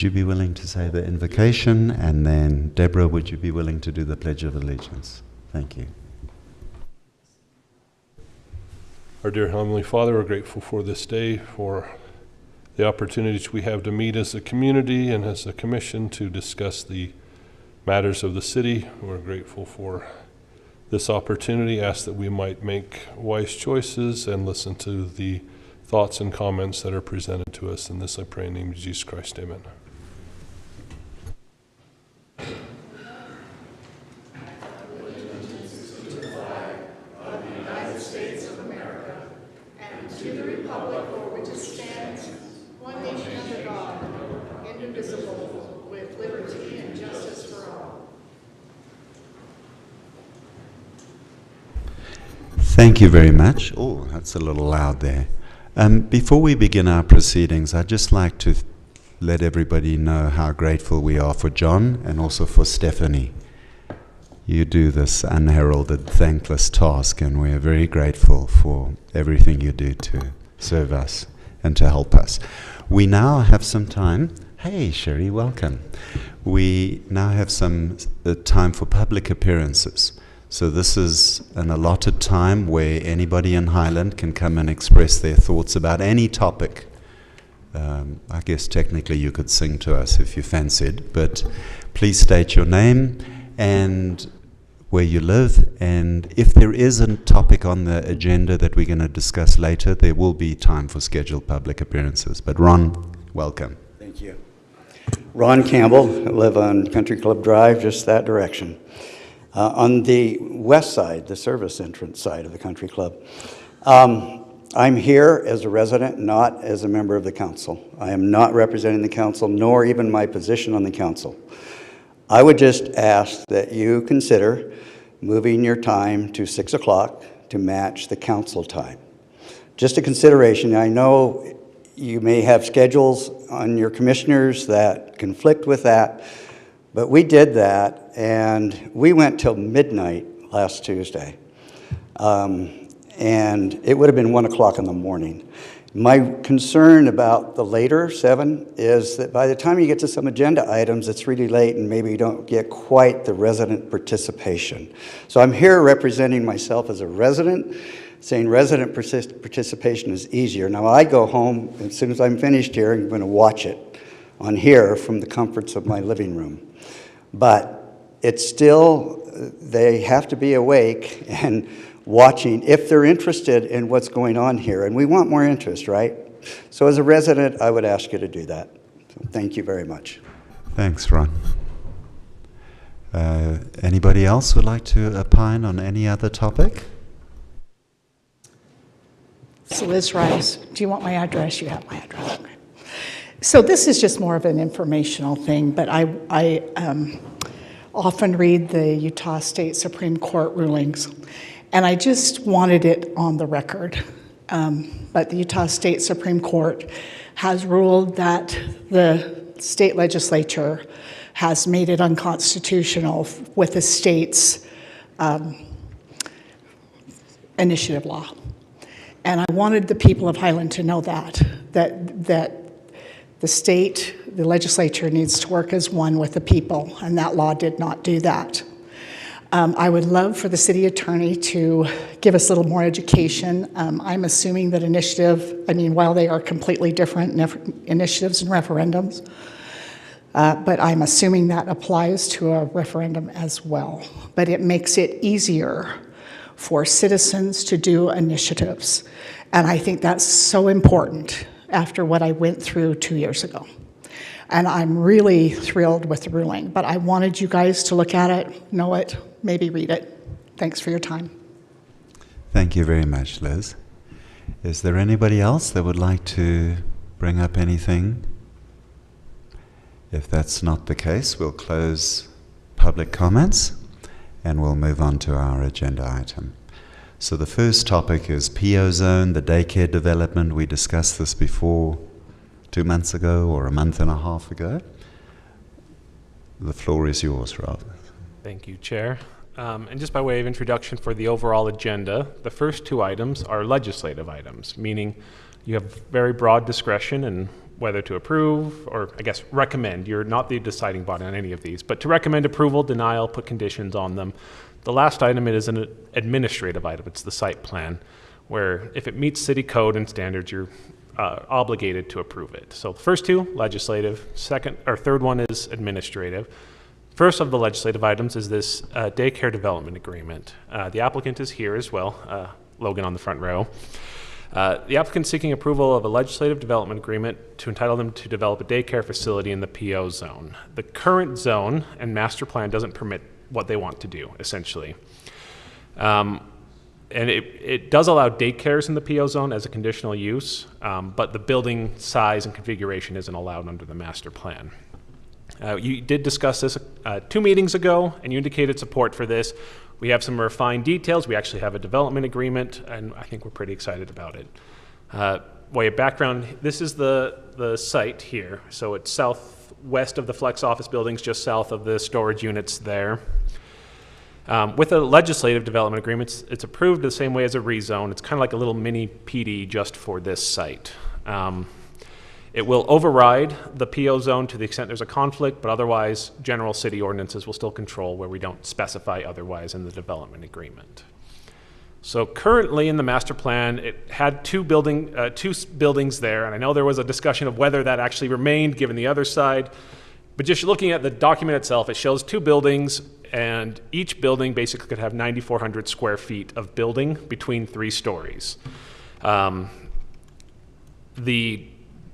Would you be willing to say the invocation? And then, Deborah, would you be willing to do the Pledge of Allegiance? Thank you. Our dear Heavenly Father, we're grateful for this day, for the opportunities we have to meet as a community and as a commission to discuss the matters of the city. We're grateful for this opportunity. Ask that we might make wise choices and listen to the thoughts and comments that are presented to us. In this I pray in the name of Jesus Christ, amen. Thank you very much. Oh, that's a little loud there. Before we begin our proceedings, I'd just like to let everybody know how grateful we are for John and also for Stephanie. You do this unheralded, thankless task, and we are very grateful for everything you do to serve us and to help us. We now have some time. Hey, Sherry, welcome. We now have some time for public appearances. So this is an allotted time where anybody in Highland can come and express their thoughts about any topic. I guess technically you could sing to us if you fancied, but please state your name and where you live, and if there is a topic on the agenda that we're going to discuss later, there will be time for scheduled public appearances. But Ron, welcome. Thank you. Ron Campbell, I live on Country Club Drive, just that direction. On the west side, the service entrance side of the country club. I'm here as a resident, not as a member of the council. I am not representing the council, nor even my position on the council. I would just ask that you consider moving your time to 6 o'clock to match the council time. Just a consideration. I know you may have schedules on your commissioners that conflict with that, but we did that, and we went till midnight last Tuesday. And it would have been 1 o'clock in the morning. My concern about the later 7 is that by the time you get to some agenda items, it's really late and maybe you don't get quite the resident participation. So I'm here representing myself as a resident, saying resident participation is easier. Now I go home, as soon as I'm finished here, I'm going to watch it on here from the comforts of my living room. But it's still, they have to be awake and watching if they're interested in what's going on here. And we want more interest, right? So as a resident, I would ask you to do that. So thank you very much. Thanks, Ron. Anybody else would like to opine on any other topic? So Liz Rice, do you want my address? You have my address. Okay. So this is just more of an informational thing, but I often read the Utah State Supreme Court rulings, and I just wanted it on the record. But the Utah State Supreme Court has ruled that the state legislature has made it unconstitutional with the state's initiative law. And I wanted the people of Highland to know that the state, the legislature needs to work as one with the people, and that law did not do that. I would love for the city attorney to give us a little more education. I'm assuming that while they are completely different initiatives and referendums, but I'm assuming that applies to a referendum as well. But it makes it easier for citizens to do initiatives. And I think that's so important after what I went through 2 years ago. And I'm really thrilled with the ruling, but I wanted you guys to look at it, know it, maybe read it. Thanks for your time. Thank you very much, Liz. Is there anybody else that would like to bring up anything? If that's not the case, we'll close public comments and we'll move on to our agenda item. So the first topic is PO Zone, the daycare development. We discussed this before 2 months ago or a month and a half ago. The floor is yours, Rob. Thank you, Chair. And just by way of introduction for the overall agenda, the first 2 items are legislative items, meaning you have very broad discretion, and whether to approve, or I guess recommend. You're not the deciding body on any of these, but to recommend approval, denial, put conditions on them. The last item is an administrative item. It's the site plan, where if it meets city code and standards, you're obligated to approve it. So the first two, legislative. Third one is administrative. First of the legislative items is this daycare development agreement. The applicant is here as well, Logan on the front row. The applicant seeking approval of a legislative development agreement to entitle them to develop a daycare facility in the PO zone. The current zone and master plan doesn't permit what they want to do, essentially. And it does allow daycares in the PO zone as a conditional use, but the building size and configuration isn't allowed under the master plan. You did discuss this 2 meetings ago, and you indicated support for this. We have some refined details. We actually have a development agreement, and I think we're pretty excited about it. Way of background, this is the site here. So it's southwest of the Flex office buildings, just south of the storage units there. With a legislative development agreement, it's approved the same way as a rezone. It's kind of like a little mini PD just for this site. It will override the PO zone to the extent there's a conflict, but otherwise general city ordinances will still control where we don't specify otherwise in the development agreement. So currently in the master plan, it had two buildings there, and I know there was a discussion of whether that actually remained given the other side, but just looking at the document itself, it shows 2 buildings, and each building basically could have 9,400 square feet of building between 3 stories. The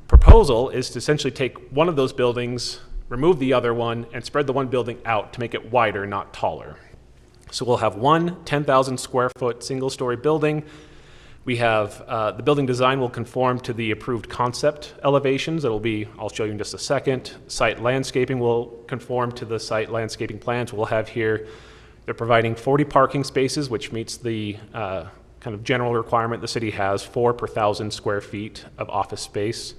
proposal is to essentially take one of those buildings, remove the other one, and spread the one building out to make it wider, not taller. So we'll have one 10,000 square foot single story building. We have, the building design will conform to the approved concept elevations. It'll be, I'll show you in just a second. Site landscaping will conform to the site landscaping plans we'll have here. They're providing 40 parking spaces, which meets the kind of general requirement the city has, 4 per 1,000 square feet of office space.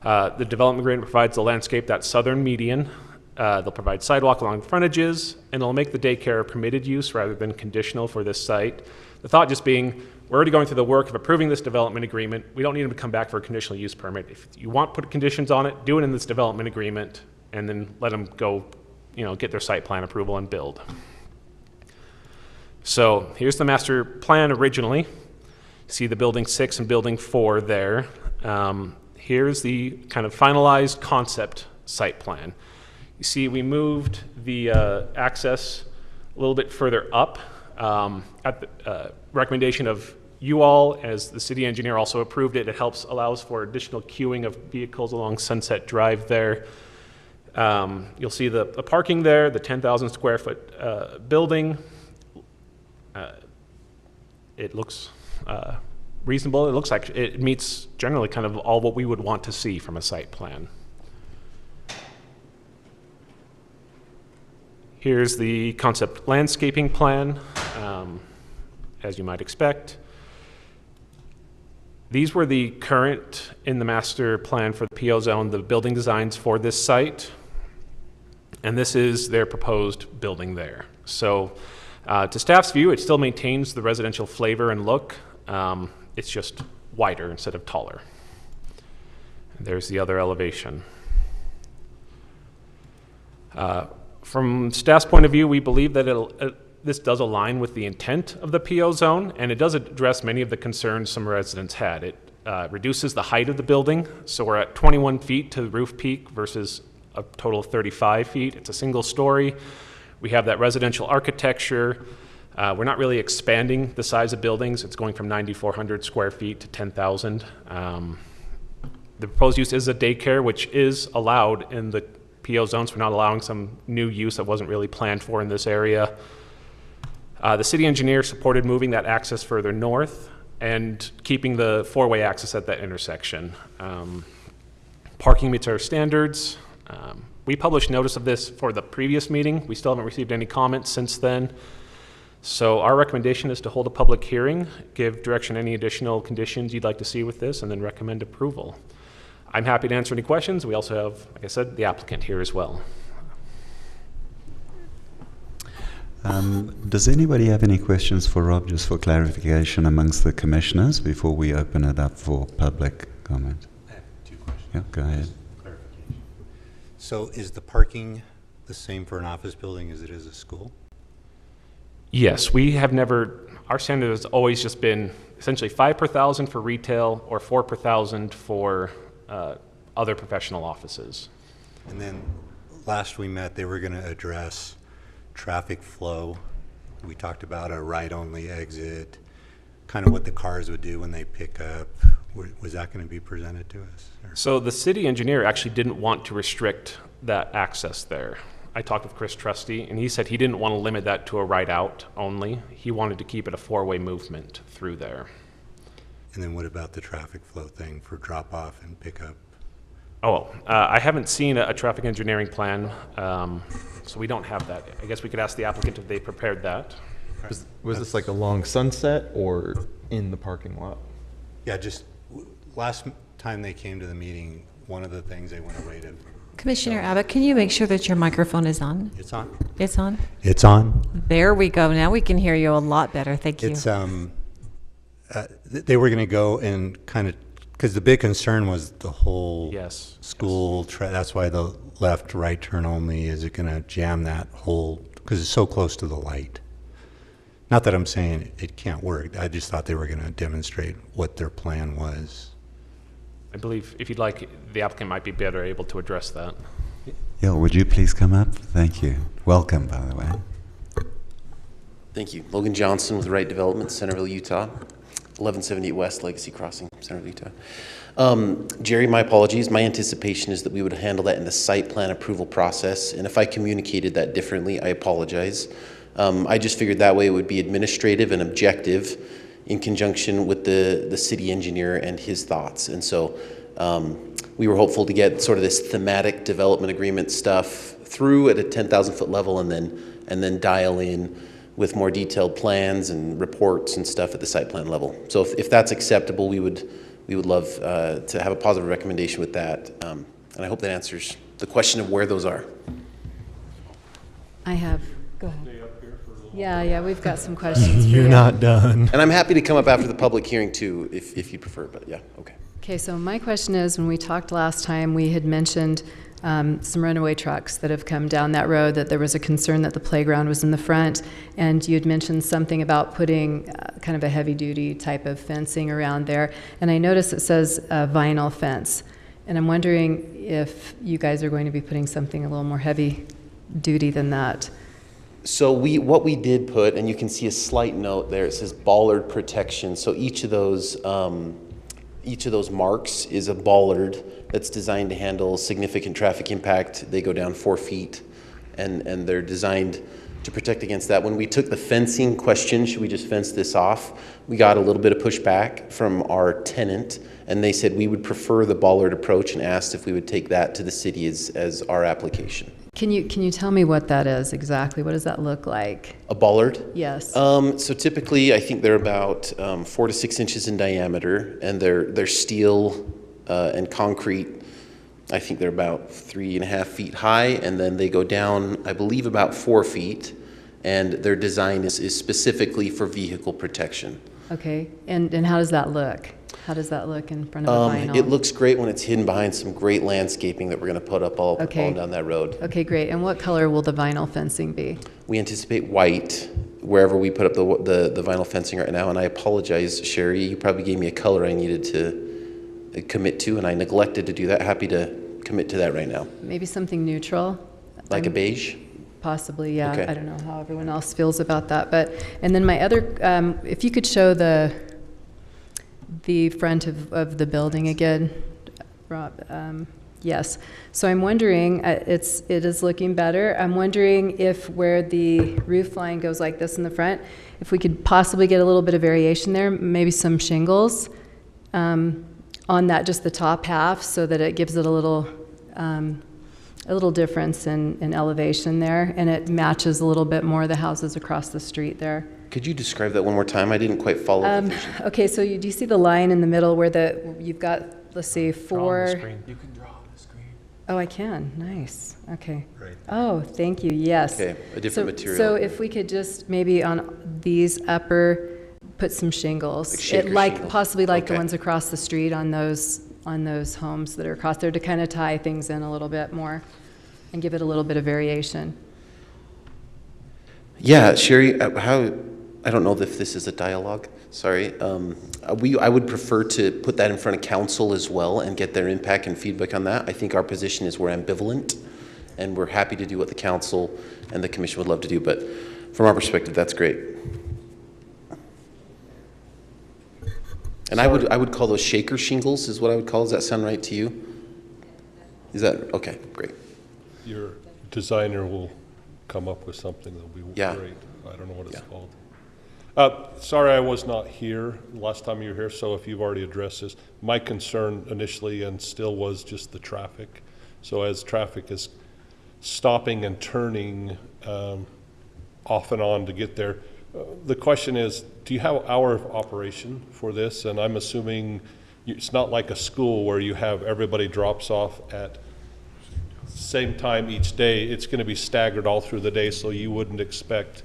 The development agreement provides the landscape, that southern median. They'll provide sidewalk along the frontages, and it'll make the daycare a permitted use rather than conditional for this site. The thought just being, we're already going through the work of approving this development agreement. We don't need them to come back for a conditional use permit. If you want to put conditions on it, do it in this development agreement, and then let them go, get their site plan approval and build. So here's the master plan originally. See the building 6 and building 4 there. Here's the kind of finalized concept site plan. You see we moved the access a little bit further up at the recommendation of you all, as the city engineer also approved it. It allows for additional queuing of vehicles along Sunset Drive there. You'll see the parking there, the 10,000 square foot building. It looks reasonable. It looks like it meets generally kind of all what we would want to see from a site plan. Here's the concept landscaping plan, as you might expect. These were the current in the master plan for the PO zone, the building designs for this site, and this is their proposed building there. So to staff's view, it still maintains the residential flavor and look. It's just wider instead of taller. And there's the other elevation. From staff's point of view, we believe that this does align with the intent of the PO zone, and it does address many of the concerns some residents had. It reduces the height of the building, so we're at 21 feet to the roof peak versus a total of 35 feet. It's a single story. We have that residential architecture. We're not really expanding the size of buildings. It's going from 9,400 square feet to 10,000. The proposed use is a daycare, which is allowed in the PO zones. We're not allowing some new use that wasn't really planned for in this area. The city engineer supported moving that access further north and keeping the 4-way access at that intersection. Parking meets our standards. We published notice of this for the previous meeting. We still haven't received any comments since then. So our recommendation is to hold a public hearing, give direction any additional conditions you'd like to see with this, and then recommend approval. I'm happy to answer any questions. We also have, like I said, the applicant here as well. Does anybody have any questions for Rob, just for clarification amongst the commissioners before we open it up for public comment? I have 2 questions. Yeah, go ahead. So is the parking the same for an office building as it is a school? Yes, we have never, our standard has always just been essentially 5 per thousand for retail or 4 per thousand for other professional offices. And then last we met, they were going to address traffic flow. We talked about a right-only exit, kind of what the cars would do when they pick up. Was that going to be presented to us? Or- So the city engineer actually didn't want to restrict that access there. I talked with Chris Trusty, and he said he didn't want to limit that to a right out only. He wanted to keep it a 4-way movement through there. And then what about the traffic flow thing for drop-off and pickup? I haven't seen a traffic engineering plan, so we don't have that. I guess we could ask the applicant if they prepared that. Was this like along Sunset or in the parking lot? Yeah, just last time they came to the meeting, one of the things they went away to. Commissioner Abbott, can you make sure that your microphone is on? It's on. It's on? It's on. There we go. Now we can hear you a lot better. Thank you. It's they were going to go and kind of, because the big concern was the whole Yes. school. That's why the left right turn only. Is it going to jam that whole? Because it's so close to the light. Not that I'm saying it can't work. I just thought they were going to demonstrate what their plan was. I believe if you'd like, the applicant might be better able to address that. Yeah, would you please come up? Thank you. Welcome, by the way. Thank you. Logan Johnson with Right Development, Centerville, Utah. 1178 West Legacy Crossing, Centerville, Utah. Jerry, my apologies. My anticipation is that we would handle that in the site plan approval process. And if I communicated that differently, I apologize. I just figured that way it would be administrative and objective in conjunction with the city engineer and his thoughts. And so we were hopeful to get sort of this thematic development agreement stuff through at a 10,000 foot level and then dial in with more detailed plans and reports and stuff at the site plan level. So if that's acceptable, we would love to have a positive recommendation with that. And I hope that answers the question of where those are. I have, go ahead. Yeah, we've got some questions for You're you. not done. And I'm happy to come up after the public hearing too, if you prefer, but yeah, okay. Okay, so my question is, when we talked last time, we had mentioned some runaway trucks that have come down that road, that there was a concern that the playground was in the front, and you had mentioned something about putting kind of a heavy-duty type of fencing around there, and I noticed it says vinyl fence, and I'm wondering if you guys are going to be putting something a little more heavy-duty than that. So what we did put, and you can see a slight note there, it says bollard protection. So each of those marks is a bollard that's designed to handle significant traffic impact. They go down 4 feet, and they're designed to protect against that. When we took the fencing question, should we just fence this off? We got a little bit of pushback from our tenant, and they said we would prefer the bollard approach and asked if we would take that to the city as our application. Can you tell me what that is exactly? What does that look like? A bollard? Yes. So typically, I think they're about 4 to 6 inches in diameter, and they're steel and concrete. I think they're about 3.5 feet high, and then they go down, I believe, about 4 feet. And their design is specifically for vehicle protection. Okay, and how does that look? How does that look in front of the vinyl? It looks great when it's hidden behind some great landscaping that we're going to put up all down that road. Okay, great. And what color will the vinyl fencing be? We anticipate white wherever we put up the vinyl fencing right now. And I apologize, Sherry, you probably gave me a color I needed to commit to, and I neglected to do that. Happy to commit to that right now. Maybe something neutral? Like a beige? Possibly, yeah. Okay. I don't know how everyone else feels about that. And then my other, if you could show the front of the building again, Rob. Yes. So I'm wondering, it is looking better. I'm wondering if where the roof line goes like this in the front, if we could possibly get a little bit of variation there, maybe some shingles on that, just the top half, so that it gives it a little difference in elevation there, and it matches a little bit more the houses across the street there. Could you describe that one more time? I didn't quite follow the vision. Okay, so do you see the line in the middle where you've got, let's see, Draw on the 4. screen. You can draw on the screen. Oh, I can. Nice. Okay. Right. Oh, thank you. Yes. Okay, a different material. So if we could just maybe on these upper put some shingles, Like shaker shingles. possibly like the Okay. ones across the street on those on those homes that are across there to kind of tie things in a little bit more and give it a little bit of variation. Yeah, Sherry, I don't know if this is a dialogue, sorry. I would prefer to put that in front of council as well and get their impact and feedback on that. I think our position is we're ambivalent, and we're happy to do what the council and the commission would love to do, but from our perspective, that's great. And I would call those shaker shingles is what I would call. Does that sound right to you? Is that, okay, great. Your designer will come up with something that'll be Yeah. great. I don't know what it's Yeah. called. Sorry I was not here last time you were here, so if you've already addressed this, my concern initially and still was just the traffic. So as traffic is stopping and turning off and on to get there, the question is, do you have an hour of operation for this? And I'm assuming it's not like a school where you have everybody drops off at same time each day. It's going to be staggered all through the day, so you wouldn't expect,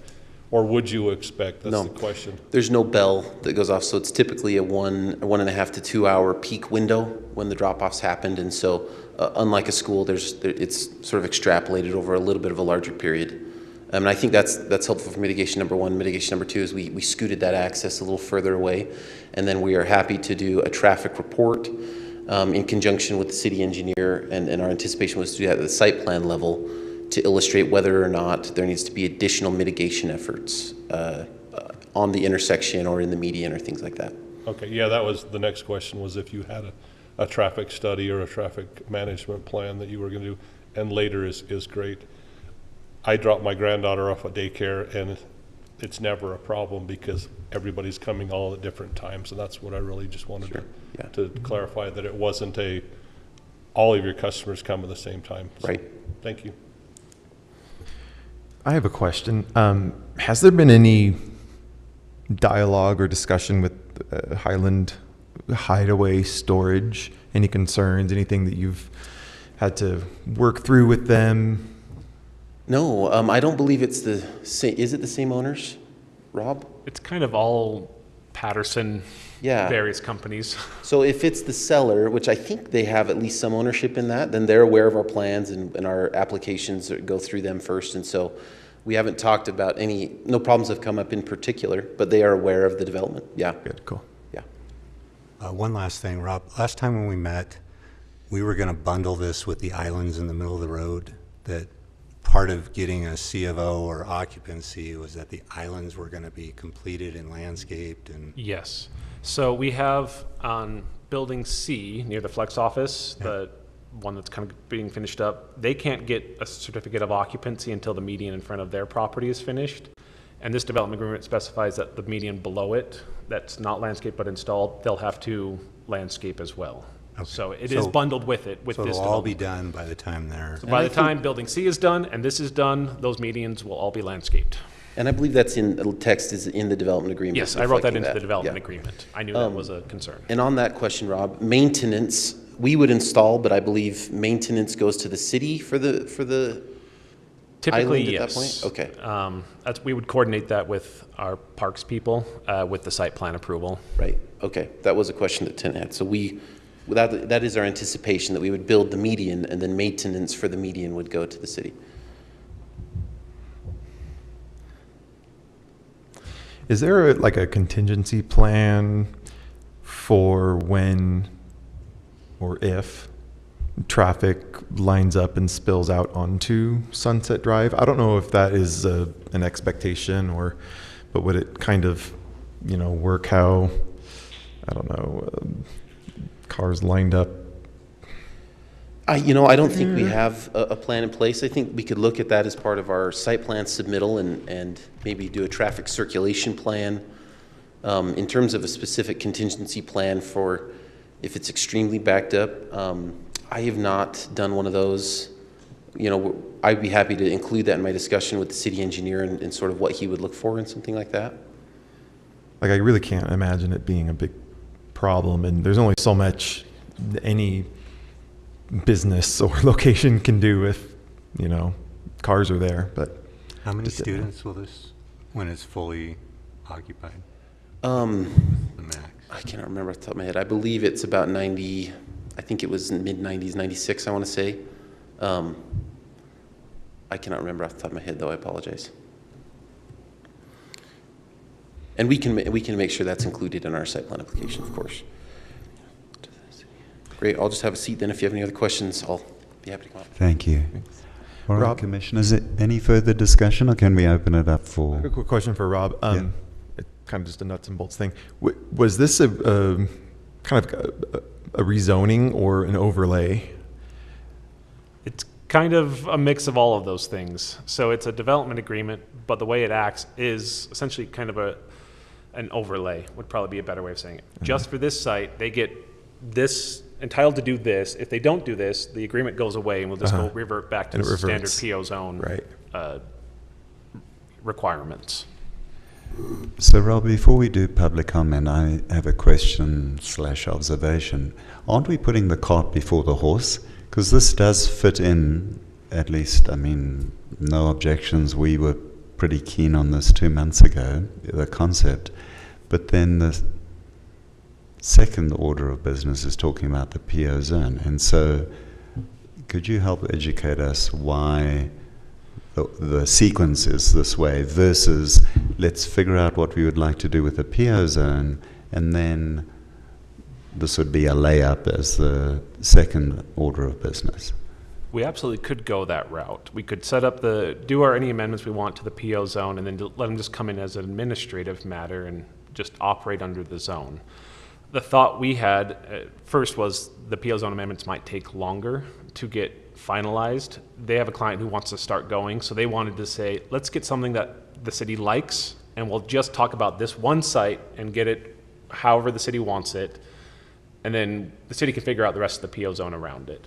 or would you expect? That's No. the question. There's no bell that goes off, so it's typically a 1.5 to 2 hour peak window when the drop-offs happened. And so unlike a school, it's sort of extrapolated over a little bit of a larger period. And I think that's helpful for mitigation number one. Mitigation number two is we scooted that access a little further away. And then we are happy to do a traffic report in conjunction with the city engineer. And our anticipation was to do that at the site plan level to illustrate whether or not there needs to be additional mitigation efforts on the intersection or in the median or things like that. Okay, yeah, that was the next question, was if you had a traffic study or a traffic management plan that you were going to do, and later is great. I dropped my granddaughter off at daycare, and it's never a problem because everybody's coming all at different times, and that's what I really just wanted to clarify, that it wasn't all of your customers come at the same time. So, Right. Thank you. I have a question. Has there been any dialogue or discussion with Highland Hideaway Storage? Any concerns, anything that you've had to work through with them? No, I don't believe it's the same. Is it the same owners, Rob? It's kind of all Patterson, Yeah. various companies. So if it's the seller, which I think they have at least some ownership in that, then they're aware of our plans and our applications that go through them first. And so we haven't talked about no problems have come up in particular, but they are aware of the development. Yeah. Good, cool. Yeah. One last thing, Rob. Last time when we met, we were going to bundle this with the islands in the middle of the road, that part of getting a C of O or occupancy was that the islands were going to be completed and landscaped. And Yes. So we have on Building C near the Flex office, the one that's kind of being finished up, they can't get a certificate of occupancy until the median in front of their property is finished. And this development agreement specifies that the median below it, that's not landscaped but installed, they'll have to landscape as well. Okay. So it is bundled with it, with so this it'll all be development. done by the time they're. So by the time Building C is done and this is done, those medians will all be landscaped. And I believe that's text is in the development agreement. Yes, I wrote that reflecting into the development Yeah. agreement. I knew that was a concern. And on that question, Rob, maintenance, we would install, but I believe maintenance goes to the city for the Typically, island at that yes. point? Okay. We would coordinate that with our parks people, with the site plan approval. Right, okay. That was a question that Tim had. So that is our anticipation, that we would build the median and then maintenance for the median would go to the city. Is there like a contingency plan for when or if traffic lines up and spills out onto Sunset Drive? I don't know if that is an expectation but would it kind of, work how, I don't know, cars lined up? I don't think we have a plan in place. I think we could look at that as part of our site plan submittal and maybe do a traffic circulation plan. In terms of a specific contingency plan for if it's extremely backed up, I have not done one of those. I'd be happy to include that in my discussion with the city engineer and sort of what he would look for in something like that. Like, I really can't imagine it being a big problem, and there's only so much any business or location can do if, cars are there, but. How many students will this, when it's fully occupied? The max. I cannot remember off the top of my head. I believe it's about 90. I think it was in mid-90s, 96, I want to say. I cannot remember off the top of my head, though. I apologize. And we can make sure that's included in our site plan application, of course. Great. I'll just have a seat then. If you have any other questions, I'll be happy to come up. Thank you. All right, Rob? Commissioners, any further discussion, or can we open it up I for? have a quick question for Rob. Yeah. Kind of just a nuts and bolts thing. Was this a kind of a rezoning or an overlay? It's kind of a mix of all of those things. So it's a development agreement, but the way it acts is essentially kind of an overlay, would probably be a better way of saying it. Just for this site, they get this, entitled to do this. If they don't do this, the agreement goes away and we'll just go revert back to And it the standard reverts. PO zone Right. requirements. So, Rob, before we do public comment, I have a question / observation. Aren't we putting the cart before the horse? Because this does fit in, at least, I mean, no objections. We were pretty keen on this 2 months ago, the concept. But then the second order of business is talking about the PO zone. And so could you help educate us why the sequence is this way versus let's figure out what we would like to do with the PO zone, and then this would be a layup as the second order of business? We absolutely could go that route. We could set up any amendments we want to the PO zone and then let them just come in as an administrative matter and just operate under the zone. The thought we had first was the PO zone amendments might take longer to get finalized. They have a client who wants to start going, so they wanted to say, let's get something that the city likes, and we'll just talk about this one site and get it however the city wants it, and then the city can figure out the rest of the PO zone around it.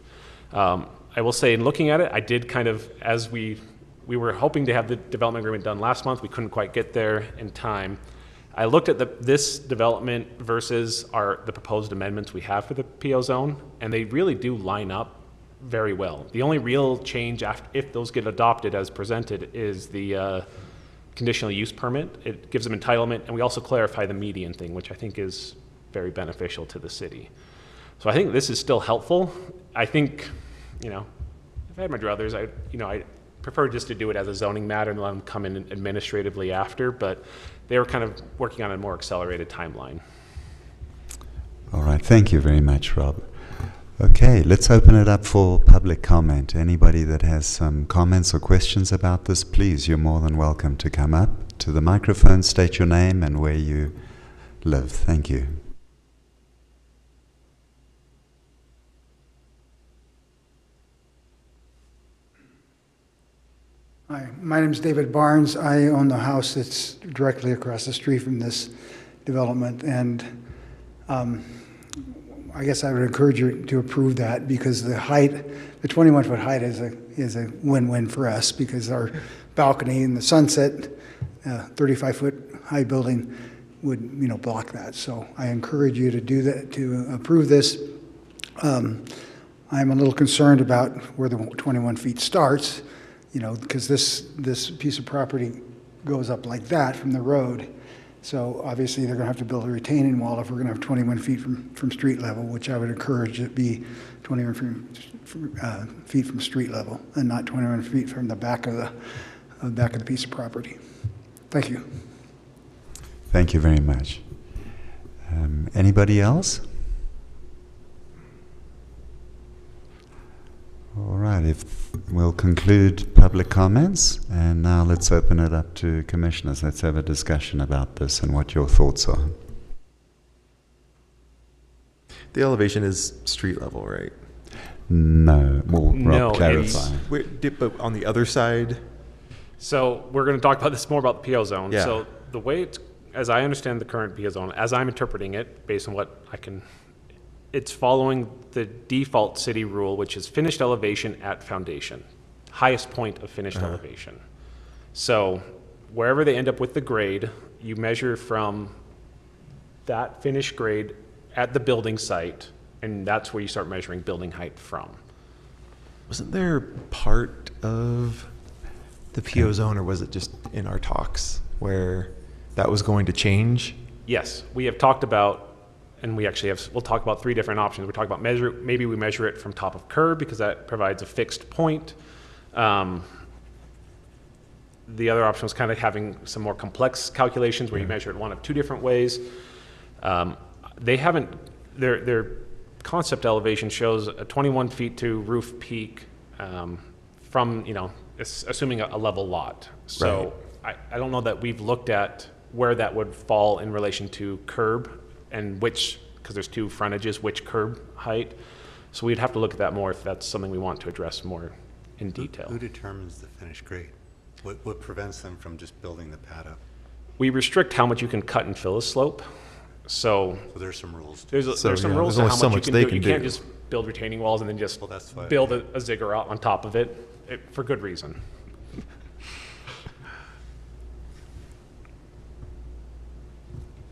I will say, in looking at it, I did kind of, as we were hoping to have the development agreement done last month, we couldn't quite get there in time. I looked at this development versus the proposed amendments we have for the PO zone, and they really do line up very well. The only real change if those get adopted as presented is the conditional use permit. It gives them entitlement, and we also clarify the median thing, which I think is very beneficial to the city. So I think this is still helpful. I think, if I had my druthers, I prefer just to do it as a zoning matter and let them come in administratively after, but they were kind of working on a more accelerated timeline. All right, thank you very much, Rob. Okay, let's open it up for public comment. Anybody that has some comments or questions about this, please, you're more than welcome to come up to the microphone, state your name and where you live. Thank you. Hi, my name is David Barnes. I own the house that's directly across the street from this development, and I guess I would encourage you to approve that because the 21-foot height is a win-win for us because our balcony in the sunset, 35-foot high building would block that. So I encourage you to do that, to approve this. I'm a little concerned about where the 21 feet starts, because this piece of property goes up like that from the road. So obviously they're going to have to build a retaining wall if we're going to have 21 feet from street level, which I would encourage it be 21 feet from street level and not 21 feet from the back of the piece of property. Thank you. Thank you very much. Anybody else? All right, we'll conclude public comments, and now let's open it up to commissioners. Let's have a discussion about this and what your thoughts are. The elevation is street level, right? No, well, No, Rob, clarify. But on the other side? So we're going to talk about this more about the PO zone. Yeah. So the way as I understand the current PO zone, as I'm interpreting it, based on what it's following the default city rule, which is finished elevation at foundation, highest point of finished elevation. So wherever they end up with the grade, you measure from that finished grade at the building site, and that's where you start measuring building height from. Wasn't there part of the PO zone, or was it just in our talks where that was going to change? Yes, we have talked about and we actually have, we'll talk about 3 different options. We talk about maybe we measure it from top of curb because that provides a fixed point. The other option was kind of having some more complex calculations where you measure it one of 2 different ways. They haven't, their concept elevation shows a 21 feet to roof peak from, you know, assuming a level lot. So I don't know that we've looked at where that would fall in relation to curb and which, because there's 2 frontages, which curb height. So we'd have to look at that more if that's something we want to address more in detail. Who determines the finished grade? What prevents them from just building the pad up? We restrict how much you can cut and fill a slope. So there's some rules. there's some rules there's to only how so much much you they can do. You can can't do. just build retaining walls and then just Well, that's fine. build a ziggurat on top of it for good reason.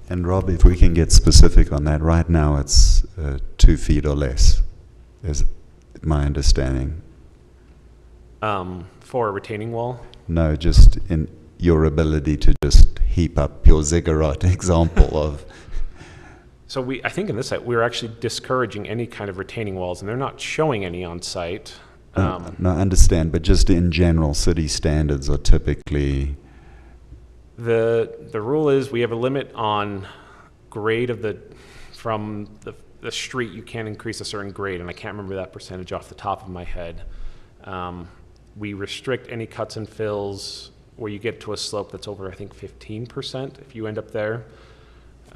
And Rob, if we can get specific on that, right now it's 2 feet or less, is my understanding. For a retaining wall. No, just in your ability to just heap up your ziggurat example of. So I think in this site, we're actually discouraging any kind of retaining walls, and they're not showing any on site. No, I understand, but just in general, city standards are typically. The rule is we have a limit on grade of from the street. You can't increase a certain grade, and I can't remember that percentage off the top of my head. We restrict any cuts and fills where you get to a slope that's over, I think, 15% if you end up there.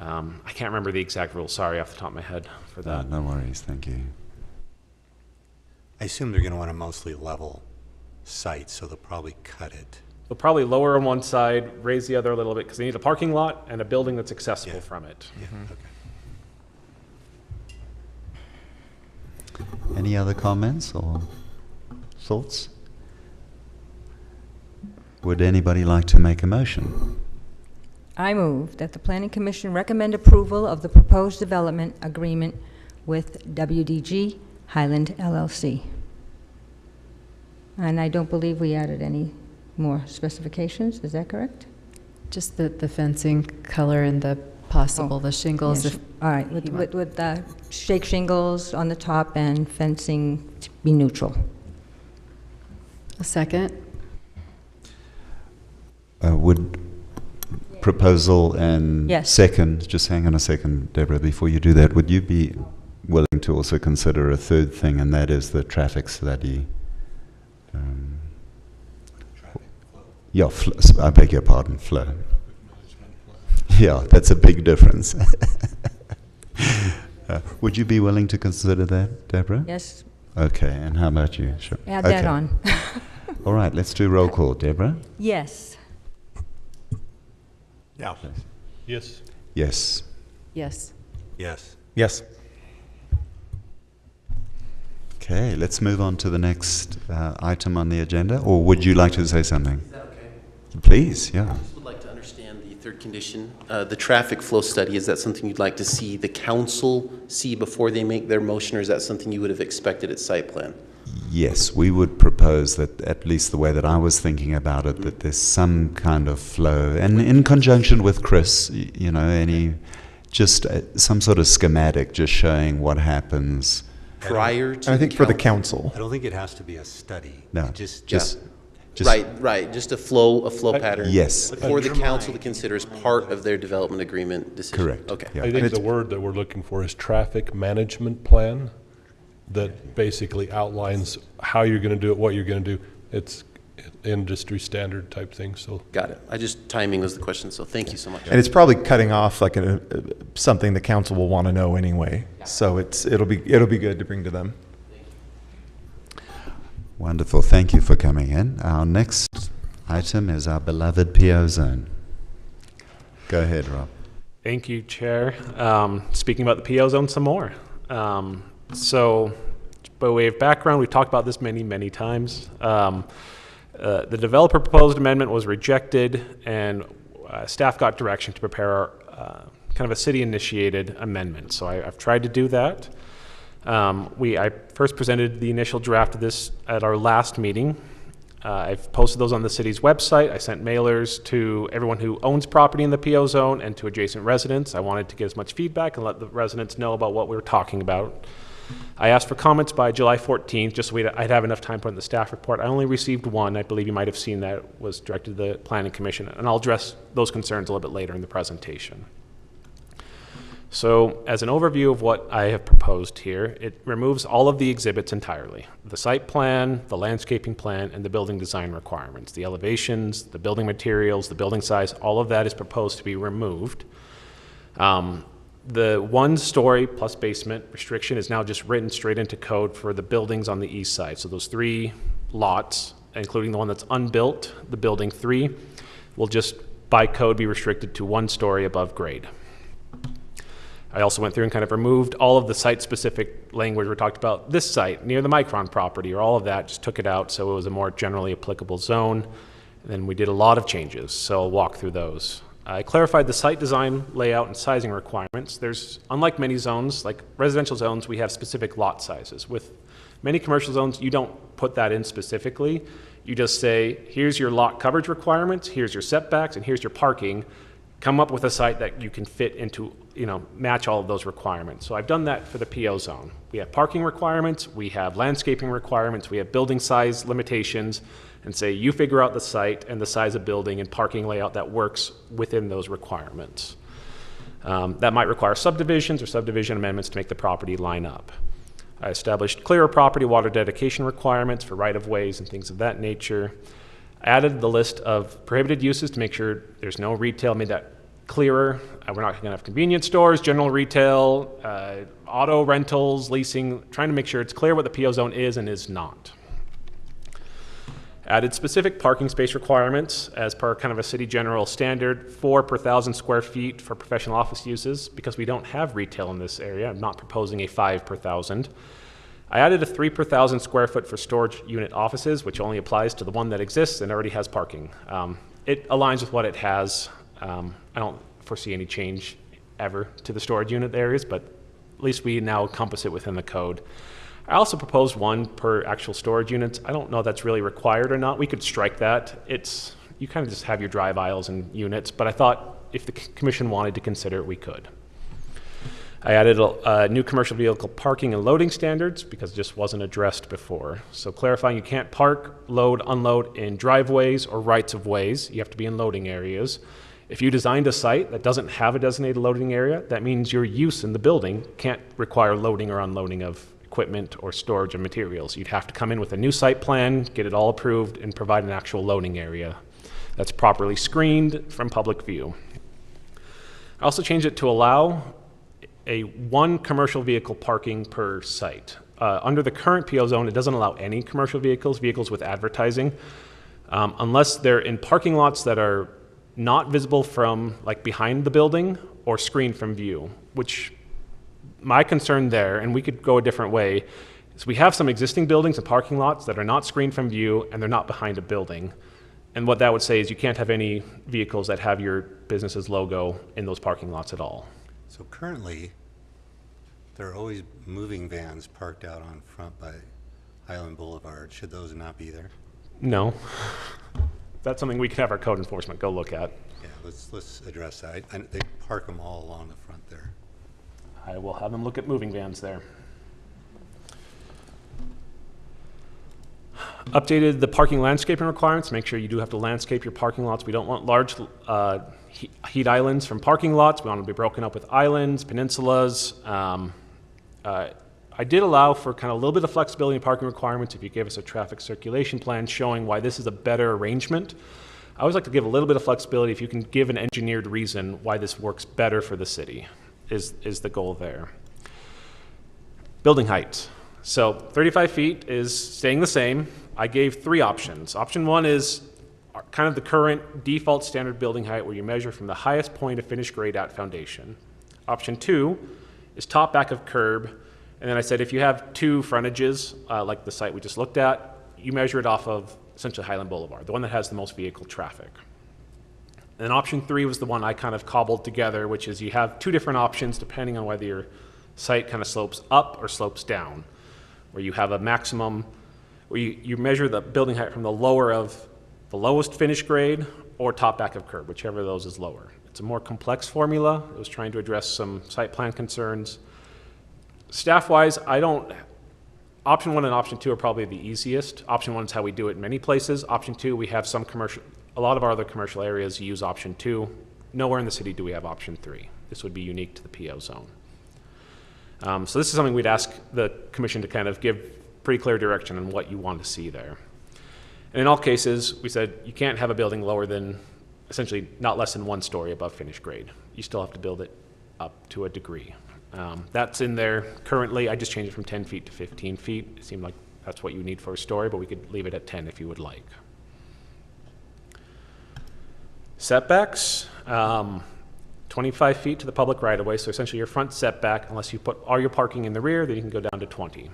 I can't remember the exact rule, sorry, off the top of my head for that. No worries, thank you. I assume they're going to want a mostly level site, so they'll probably cut it. They'll probably lower on one side, raise the other a little bit, because they need a parking lot and a building that's accessible from it. Yeah, okay. Any other comments or thoughts? Would anybody like to make a motion? I move that the Planning Commission recommend approval of the proposed development agreement with WDG Highland LLC. And I don't believe we added any more specifications, is that correct? Just the fencing color and the possible, the shingles. Yes. All right, with the shake shingles on the top and fencing to be neutral. A second. Would proposal and Yes. second, just hang on a second, Deborah, before you do that, would you be willing to also consider a third thing, and that is the traffic study? Yeah, I beg your pardon, flow. Yeah, that's a big difference. Would you be willing to consider that, Deborah? Yes, Okay, and how about you? Sure. add that Okay. on. All right, let's do roll call. Deborah? Yes. Yeah. Yes. Yes. Yes. Yes. Yes. Okay, let's move on to the next item on the agenda. Or would you like to say something? Is that okay? Please, yeah. I just would like to understand the third condition, the traffic flow study. Is that something you'd like to see the council see before they make their motion, or is that something you would have expected at site plan? Yes, we would propose that, at least the way that I was thinking about it, that there's some kind of flow, and in conjunction with Chris, you know, just some sort of schematic just showing what happens. Prior to And I think for the council. I don't think it has to be a study. No, Just Right, just a flow pattern. Yes. For the council to consider as part of their development agreement decision. Correct. Okay. Yeah. I think the word that we're looking for is traffic management plan that basically outlines how you're going to do it, what you're going to do. It's industry standard type thing, so. Got it. Timing was the question, so thank you so much. And it's probably cutting off like something the council will want to know anyway. So it'll be good to bring to them. Wonderful, thank you for coming in. Our next item is our beloved PO zone. Go ahead, Rob. Thank you, Chair. Speaking about the PO zone some more. So, by way of background, we've talked about this many, many times. The developer proposed amendment was rejected, and staff got direction to prepare kind of a city-initiated amendment. So I've tried to do that. I first presented the initial draft of this at our last meeting. I've posted those on the city's website. I sent mailers to everyone who owns property in the PO zone and to adjacent residents. I wanted to get as much feedback and let the residents know about what we were talking about. I asked for comments by July 14th, just so I'd have enough time to put in the staff report. I only received one. I believe you might have seen that. It was directed to the Planning Commission, and I'll address those concerns a little bit later in the presentation. So, as an overview of what I have proposed here, it removes all of the exhibits entirely. The site plan, the landscaping plan, and the building design requirements. The elevations, the building materials, the building size, all of that is proposed to be removed. The 1-story plus basement restriction is now just written straight into code for the buildings on the east side. So those 3 lots, including the one that's unbuilt, the building 3, will just by code be restricted to 1 story above grade. I also went through and kind of removed all of the site-specific language we talked about. This site, near the Micron property, or all of that, just took it out so it was a more generally applicable zone. And then we did a lot of changes, so I'll walk through those. I clarified the site design, layout, and sizing requirements. Unlike many zones, like residential zones, we have specific lot sizes. With many commercial zones, you don't put that in specifically. You just say, here's your lot coverage requirements, here's your setbacks, and here's your parking. Come up with a site that you can fit into, match all of those requirements. So I've done that for the PO zone. We have parking requirements, we have landscaping requirements, we have building size limitations, and say you figure out the site and the size of building and parking layout that works within those requirements. That might require subdivisions or subdivision amendments to make the property line up. I established clearer property water dedication requirements for right-of-ways and things of that nature. I added the list of prohibited uses to make sure there's no retail, made that clearer. We're not going to have convenience stores, general retail, auto rentals, leasing, trying to make sure it's clear what the PO zone is and is not. Added specific parking space requirements as per kind of a city general standard, 4 per 1,000 square feet for professional office uses. Because we don't have retail in this area, I'm not proposing a 5 per 1,000. I added a 3 per 1,000 square foot for storage unit offices, which only applies to the one that exists and already has parking. It aligns with what it has. I don't foresee any change ever to the storage unit areas, but at least we now encompass it within the code. I also proposed 1 per actual storage units. I don't know if that's really required or not. We could strike that. You kind of just have your drive aisles and units, but I thought if the commission wanted to consider it, we could. I added a new commercial vehicle parking and loading standards because it just wasn't addressed before. So clarifying you can't park, load, unload in driveways or rights of ways. You have to be in loading areas. If you designed a site that doesn't have a designated loading area, that means your use in the building can't require loading or unloading of equipment or storage of materials. You'd have to come in with a new site plan, get it all approved, and provide an actual loading area that's properly screened from public view. I also changed it to allow a 1 commercial vehicle parking per site. Under the current PO zone, it doesn't allow any commercial vehicles with advertising, unless they're in parking lots that are not visible from like behind the building or screened from view, which my concern there, and we could go a different way, is we have some existing buildings and parking lots that are not screened from view and they're not behind a building. And what that would say is you can't have any vehicles that have your business's logo in those parking lots at all. So currently, there are always moving vans parked out on front by Highland Boulevard. Should those not be there? No. That's something we can have our code enforcement go look at. Yeah, let's address that. They park them all along the front there. I will have them look at moving vans there. Updated the parking landscaping requirements. Make sure you do have to landscape your parking lots. We don't want large heat islands from parking lots. We want them to be broken up with islands, peninsulas. I did allow for kind of a little bit of flexibility in parking requirements if you gave us a traffic circulation plan showing why this is a better arrangement. I always like to give a little bit of flexibility if you can give an engineered reason why this works better for the city, is the goal there. Building height. So 35 feet is staying the same. I gave 3 options. Option 1 is kind of the current default standard building height where you measure from the highest point of finished grade at foundation. Option 2 is top back of curb. And then I said if you have 2 frontages, like the site we just looked at, you measure it off of essentially Highland Boulevard, the one that has the most vehicle traffic. And then option 3 was the one I kind of cobbled together, which is you have 2 different options depending on whether your site kind of slopes up or slopes down, where you have a maximum, where you measure the building height from the lowest finished grade or top back of curb, whichever of those is lower. It's a more complex formula. It was trying to address some site plan concerns. Staff-wise, option 1 and option 2 are probably the easiest. Option 1 is how we do it in many places. Option 2, we have a lot of our other commercial areas use option 2. Nowhere in the city do we have option 3. This would be unique to the PO zone. So this is something we'd ask the commission to kind of give pretty clear direction on what you want to see there. And in all cases, we said you can't have a building lower than, essentially not less than 1 story above finished grade. You still have to build it up to a degree. That's in there currently. I just changed it from 10 feet to 15 feet. It seemed like that's what you need for a story, but we could leave it at 10 if you would like. Setbacks, 25 feet to the public right-of-way, so essentially your front setback, unless you put all your parking in the rear, then you can go down to 20.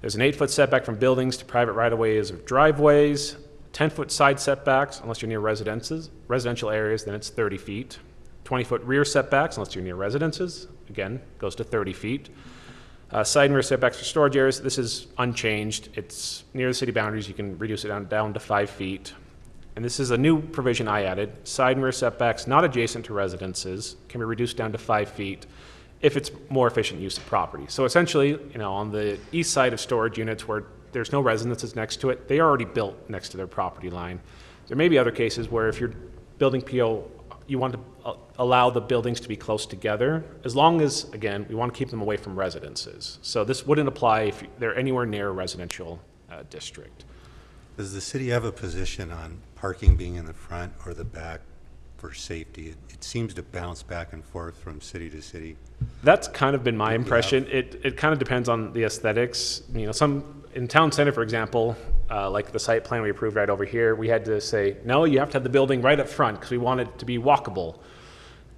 There's an 8-foot setback from buildings to private right-of-ways or driveways, 10-foot side setbacks, unless you're near residential areas, then it's 30 feet. 20-foot rear setbacks, unless you're near residences, again, goes to 30 feet. Side and rear setbacks for storage areas, this is unchanged. It's near the city boundaries, you can reduce it down to 5 feet. And this is a new provision I added. Side and rear setbacks not adjacent to residences can be reduced down to 5 feet if it's more efficient use of property. So essentially, on the east side of storage units where there's no residences next to it, they are already built next to their property line. There may be other cases where if you're building PO, you want to allow the buildings to be close together, as long as, again, we want to keep them away from residences. So this wouldn't apply if they're anywhere near a residential district. Does the city have a position on parking being in the front or the back for safety? It seems to bounce back and forth from city to city. That's kind of been my impression. It kind of depends on the aesthetics. Some in town center, for example, like the site plan we approved right over here, we had to say, no, you have to have the building right up front because we want it to be walkable.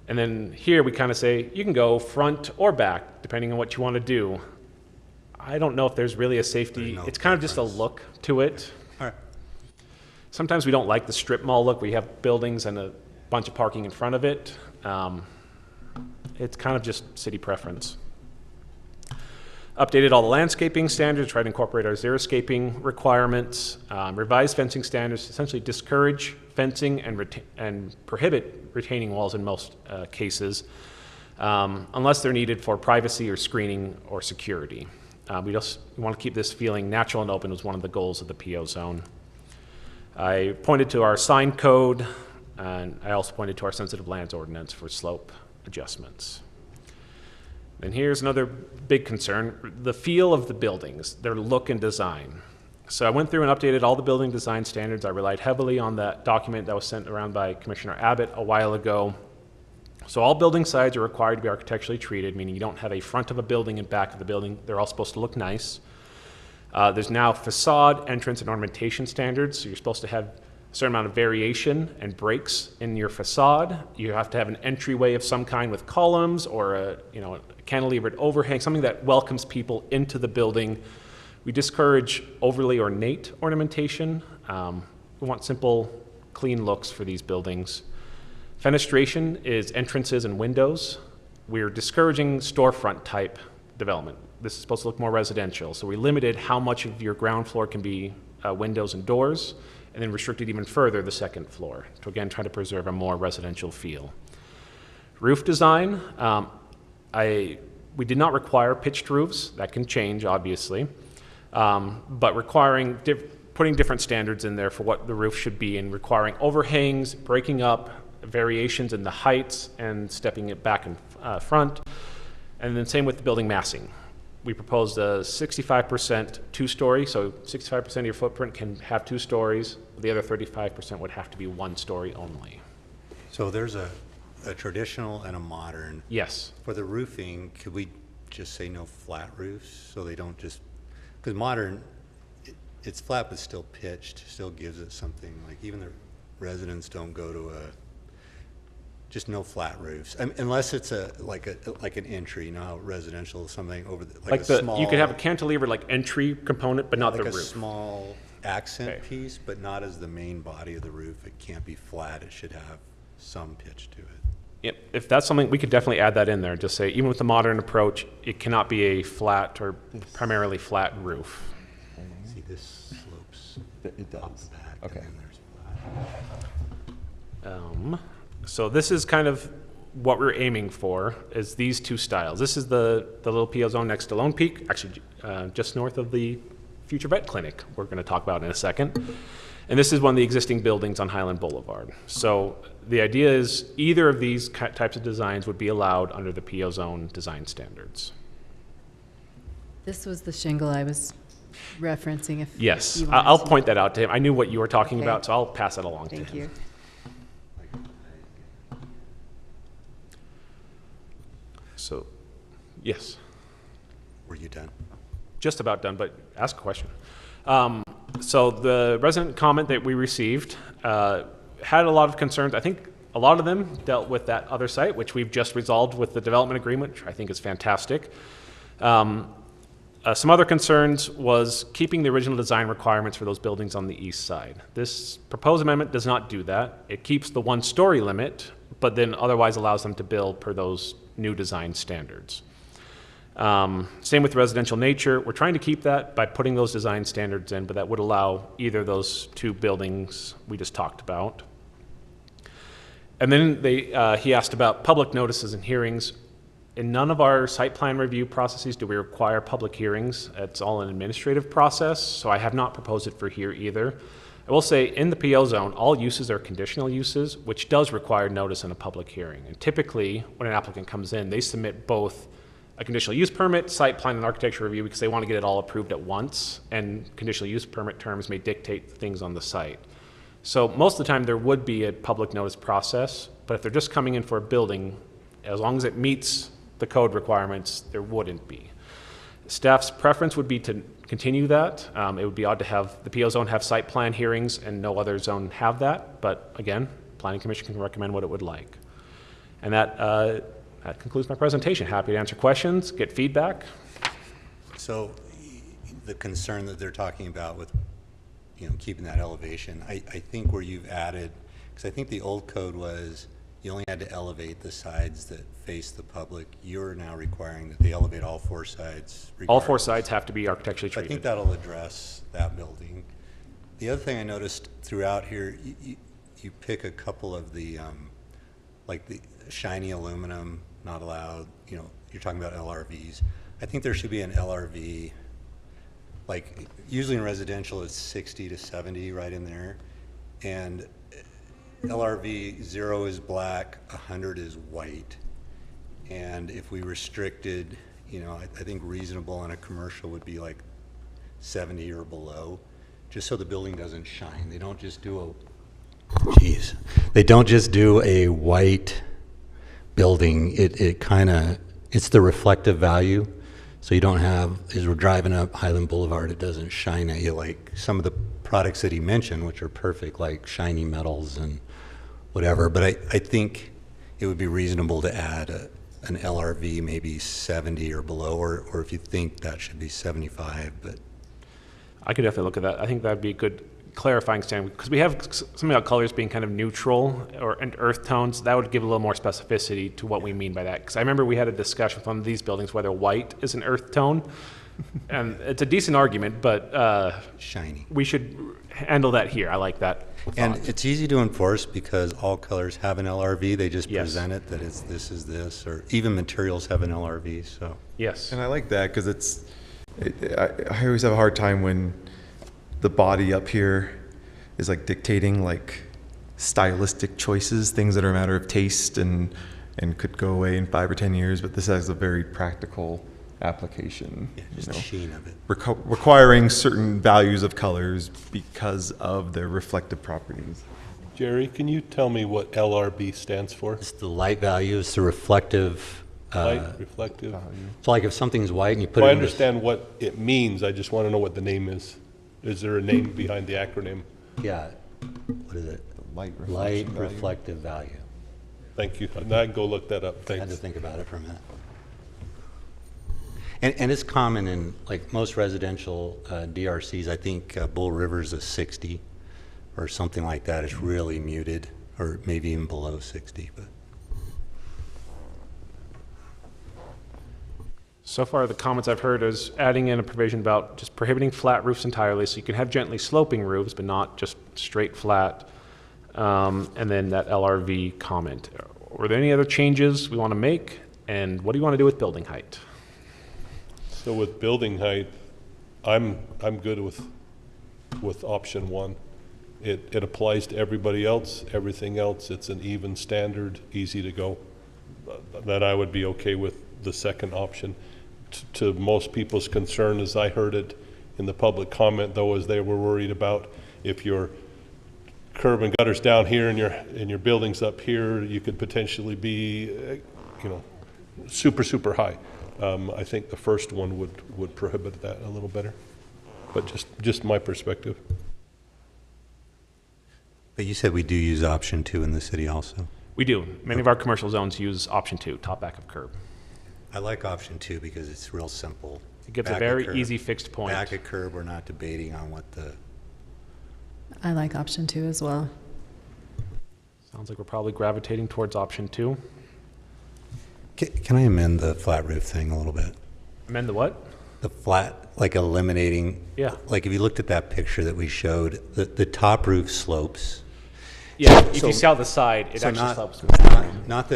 And then here we kind of say, you can go front or back, depending on what you want to do. I don't know if there's really a safety. It's kind of just a look to it. All right. Sometimes we don't like the strip mall look. We have buildings and a bunch of parking in front of it. It's kind of just city preference. Updated all the landscaping standards, tried to incorporate our xeriscaping requirements. Revised fencing standards essentially discourage fencing and prohibit retaining walls in most cases, unless they're needed for privacy or screening or security. We want to keep this feeling natural and open was one of the goals of the PO zone. I pointed to our sign code, and I also pointed to our sensitive lands ordinance for slope adjustments. And here's another big concern, the feel of the buildings, their look and design. So I went through and updated all the building design standards. I relied heavily on that document that was sent around by Commissioner Abbott a while ago. So all building sides are required to be architecturally treated, meaning you don't have a front of a building and back of the building. They're all supposed to look nice. There's now facade, entrance, and ornamentation standards. So you're supposed to have a certain amount of variation and breaks in your facade. You have to have an entryway of some kind with columns or a cantilevered overhang, something that welcomes people into the building. We discourage overly ornate ornamentation. We want simple, clean looks for these buildings. Fenestration is entrances and windows. We're discouraging storefront type development. This is supposed to look more residential, so we limited how much of your ground floor can be windows and doors, and then restricted even further the second floor to again try to preserve a more residential feel. Roof design, we did not require pitched roofs. That can change, obviously, but requiring putting different standards in there for what the roof should be and requiring overhangs, breaking up, variations in the heights, and stepping it back and front. And then same with the building massing. We proposed a 65% two-story, so 65% of your footprint can have 2 stories. The other 35% would have to be 1 story only. So there's a traditional and a modern. Yes. For the roofing, could we just say no flat roofs so they don't just, because modern, it's flat but still pitched, still gives it something, like even the residents don't go to just no flat roofs, unless it's like an entry, residential, something over like a small. You could have a cantilever like entry component, but not the roof. Like a small accent piece, but not as the main body of the roof. It can't be flat. It should have some pitch to it. Yep. If that's something, we could definitely add that in there. Just say, even with the modern approach, it cannot be a flat or primarily flat roof. See this. It does. Okay. So this is kind of what we're aiming for, is these two styles. This is the little PO zone next to Lone Peak, actually just north of the future vet clinic we're going to talk about in a second. And this is one of the existing buildings on Highland Boulevard. So the idea is either of these types of designs would be allowed under the PO zone design standards. This was the shingle I was referencing. If Yes, you wanted I'll to- point that out to him. I knew what you were talking Okay. about, so I'll pass that along to him. Thank you. So, yes, Were you done? just about done, but ask a question. So the resident comment that we received had a lot of concerns. I think a lot of them dealt with that other site, which we've just resolved with the development agreement, which I think is fantastic. Some other concerns was keeping the original design requirements for those buildings on the east side. This proposed amendment does not do that. It keeps the one-story limit, but then otherwise allows them to build per those new design standards. Same with residential nature. We're trying to keep that by putting those design standards in, but that would allow either of those two buildings we just talked about. And then he asked about public notices and hearings. In none of our site plan review processes do we require public hearings. It's all an administrative process, so I have not proposed it for here either. I will say in the PO zone, all uses are conditional uses, which does require notice and a public hearing. And typically, when an applicant comes in, they submit both a conditional use permit, site plan, and architecture review because they want to get it all approved at once, and conditional use permit terms may dictate things on the site. So most of the time, there would be a public notice process, but if they're just coming in for a building, as long as it meets the code requirements, there wouldn't be. Staff's preference would be to continue that. It would be odd to have the PO zone have site plan hearings and no other zone have that, but again, Planning Commission can recommend what it would like. And that concludes my presentation. Happy to answer questions, get feedback. So the concern that they're talking about with, keeping that elevation, I think where you've added, because I think the old code was you only had to elevate the sides that face the public. You're now requiring that they elevate all four sides. All four regardless. sides have to be architecturally I treated. think that'll address that building. The other thing I noticed throughout here, you pick a couple of the, like the shiny aluminum, not allowed, you're talking about LRVs. I think there should be an LRV, like usually in residential it's 60 to 70 right in there. And LRV 0 is black, 100 is white. And if we restricted, I think reasonable on a commercial would be like 70 or below, just so the building doesn't shine. They don't just do they don't just do a white building. It's the reflective value. So you don't have, as we're driving up Highland Boulevard, it doesn't shine at you like some of the products that he mentioned, which are perfect, like shiny metals and whatever. But I think it would be reasonable to add an LRV, maybe 70 or below, or if you think that should be 75. But I could definitely look at that. I think that'd be a good clarifying standard because we have something about colors being kind of neutral and earth tones. That would give a little more specificity to what we mean by that. Because I remember we had a discussion with one of these buildings whether white is an earth tone, and it's a decent argument, but shiny. We should handle that here. I like that. And it's easy to enforce because all colors have an LRV. They just Yes. present it that this is this, or even materials have an LRV. So yes, And I like that because I always have a hard time when the body up here is like dictating like stylistic choices, things that are a matter of taste and could go away in 5 or 10 years. But this has a very practical application. just the sheen of it. Requiring certain values of colors because of their reflective properties. Jerry, can you tell me what LRB stands for? It's the light value. It's the reflective. Light, reflective? So like if something's white and you put Well, it I in this- understand what it means. I just want to know what the name is. Is there a name behind the acronym? Yeah. What is it? Light Light reflection value. reflective value. Thank you. Now I can go look that up. I had to Thanks. think about it for a minute. And it's common in like most residential DRCs. I think Bull River's a 60 or something like that. It's really muted, or maybe even below 60. But So far, the comments I've heard is adding in a provision about just prohibiting flat roofs entirely, so you can have gently sloping roofs, but not just straight flat. And then that LRV comment. Were there any other changes we want to make? And what do you want to do with building height? So with building height, I'm good with option one. It applies to everybody else. Everything else, it's an even standard, easy to go. That I would be okay with the second option. To most people's concern, as I heard it in the public comment, though, is they were worried about if your curb and gutters down here and your buildings up here, you could potentially be, super high. I think the first one would prohibit that a little better, but just my perspective. But you said we do use option 2 in the city also. We do. Many of our commercial zones use option 2, top back of curb. I like option 2 because it's real simple. It gives a Back very at curb. easy fixed point. Back at curb, we're not debating on what the, I like option 2 as well. Sounds like we're probably gravitating towards option 2. can I amend the flat roof thing a little bit? Amend the what? The flat, like eliminating, Yeah. like if you looked at that picture that we showed, the top roof slopes. Yeah, if So- you see out the side, it So actually not, slopes. not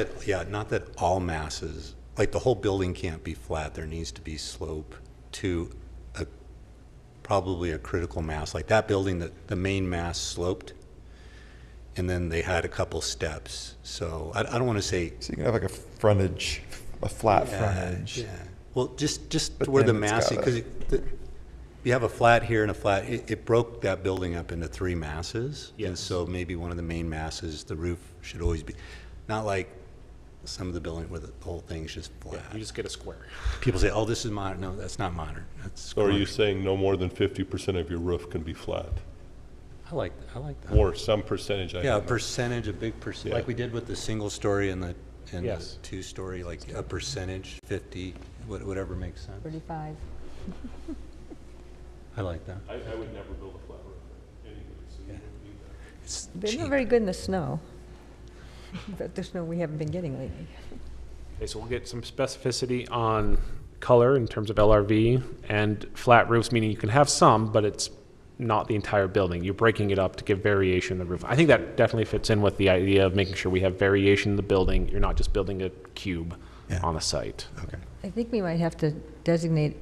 that all masses, like the whole building can't be flat. There needs to be slope to probably a critical mass. Like that building, the main mass sloped, and then they had a couple steps. So I don't want to say. So you can have like a frontage, a flat frontage. Yeah. Well, just But where the then it's mass, gotta- because you have a flat here and a flat, it broke that building up into 3 masses. And Yes. so maybe one of the main masses, the roof should always be, not like some of the building where the whole thing's just flat. You just get a square. People say, oh, this is modern. No, that's not modern. That's So are you commercial. saying no more than 50% of your roof can be flat? I like that. Or some percentage? I Yeah, a don't know. percentage, a big percent, Yeah. like we did with the single story and the Yes. 2-story, like a percentage, 50, whatever makes sense. 35. I like that. I would never build a flat roof anyway, so you don't need that. It's They're cheap. not very good in the snow. But the snow we haven't been getting lately. Okay, so we'll get some specificity on color in terms of LRV and flat roofs, meaning you can have some, but it's not the entire building. You're breaking it up to give variation in the roof. I think that definitely fits in with the idea of making sure we have variation in the building. You're not just building a cube Yeah. on a site. Okay. I think we might have to designate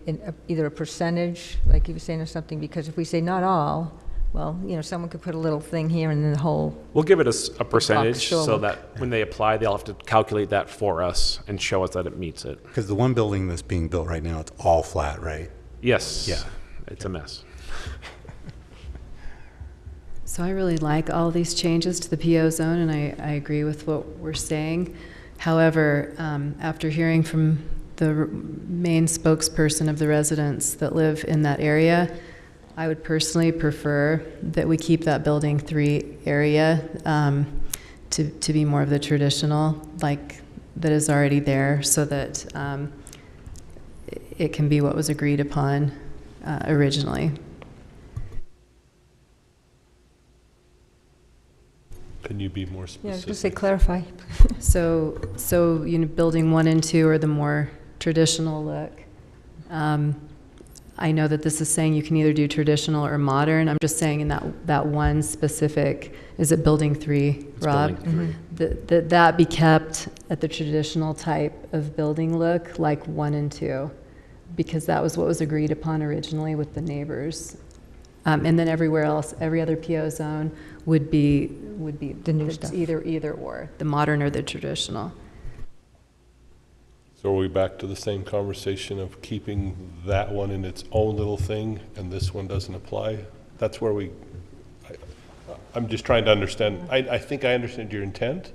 either a percentage, like you were saying, or something, because if we say not all, well, someone could put a little thing here and then the whole, We'll give it a percentage still so look- that when they apply, they'll have to calculate that for us and show us that it meets it. Because the one building that's being built right now, it's all flat, right? Yes. Yeah. It's a mess. So I really like all these changes to the PO zone, and I agree with what we're saying. However, after hearing from the main spokesperson of the residents that live in that area, I would personally prefer that we keep that building 3 area to be more of the traditional, like that is already there, so that it can be what was agreed upon originally. Can you be more yeah, I was specific? going to say clarify. So building 1 and 2 are the more traditional look. I know that this is saying you can either do traditional or modern. I'm just saying in that one specific, is it building 3, Rob? building 3. That be kept at the traditional type of building look, like 1 and 2, because that was what was agreed upon originally with the neighbors. And then everywhere else, every other PO zone would be The new stuff. either or, the modern or the traditional. So are we back to the same conversation of keeping that one in its own little thing and this one doesn't apply? That's where I'm just trying to understand. I think I understand your intent,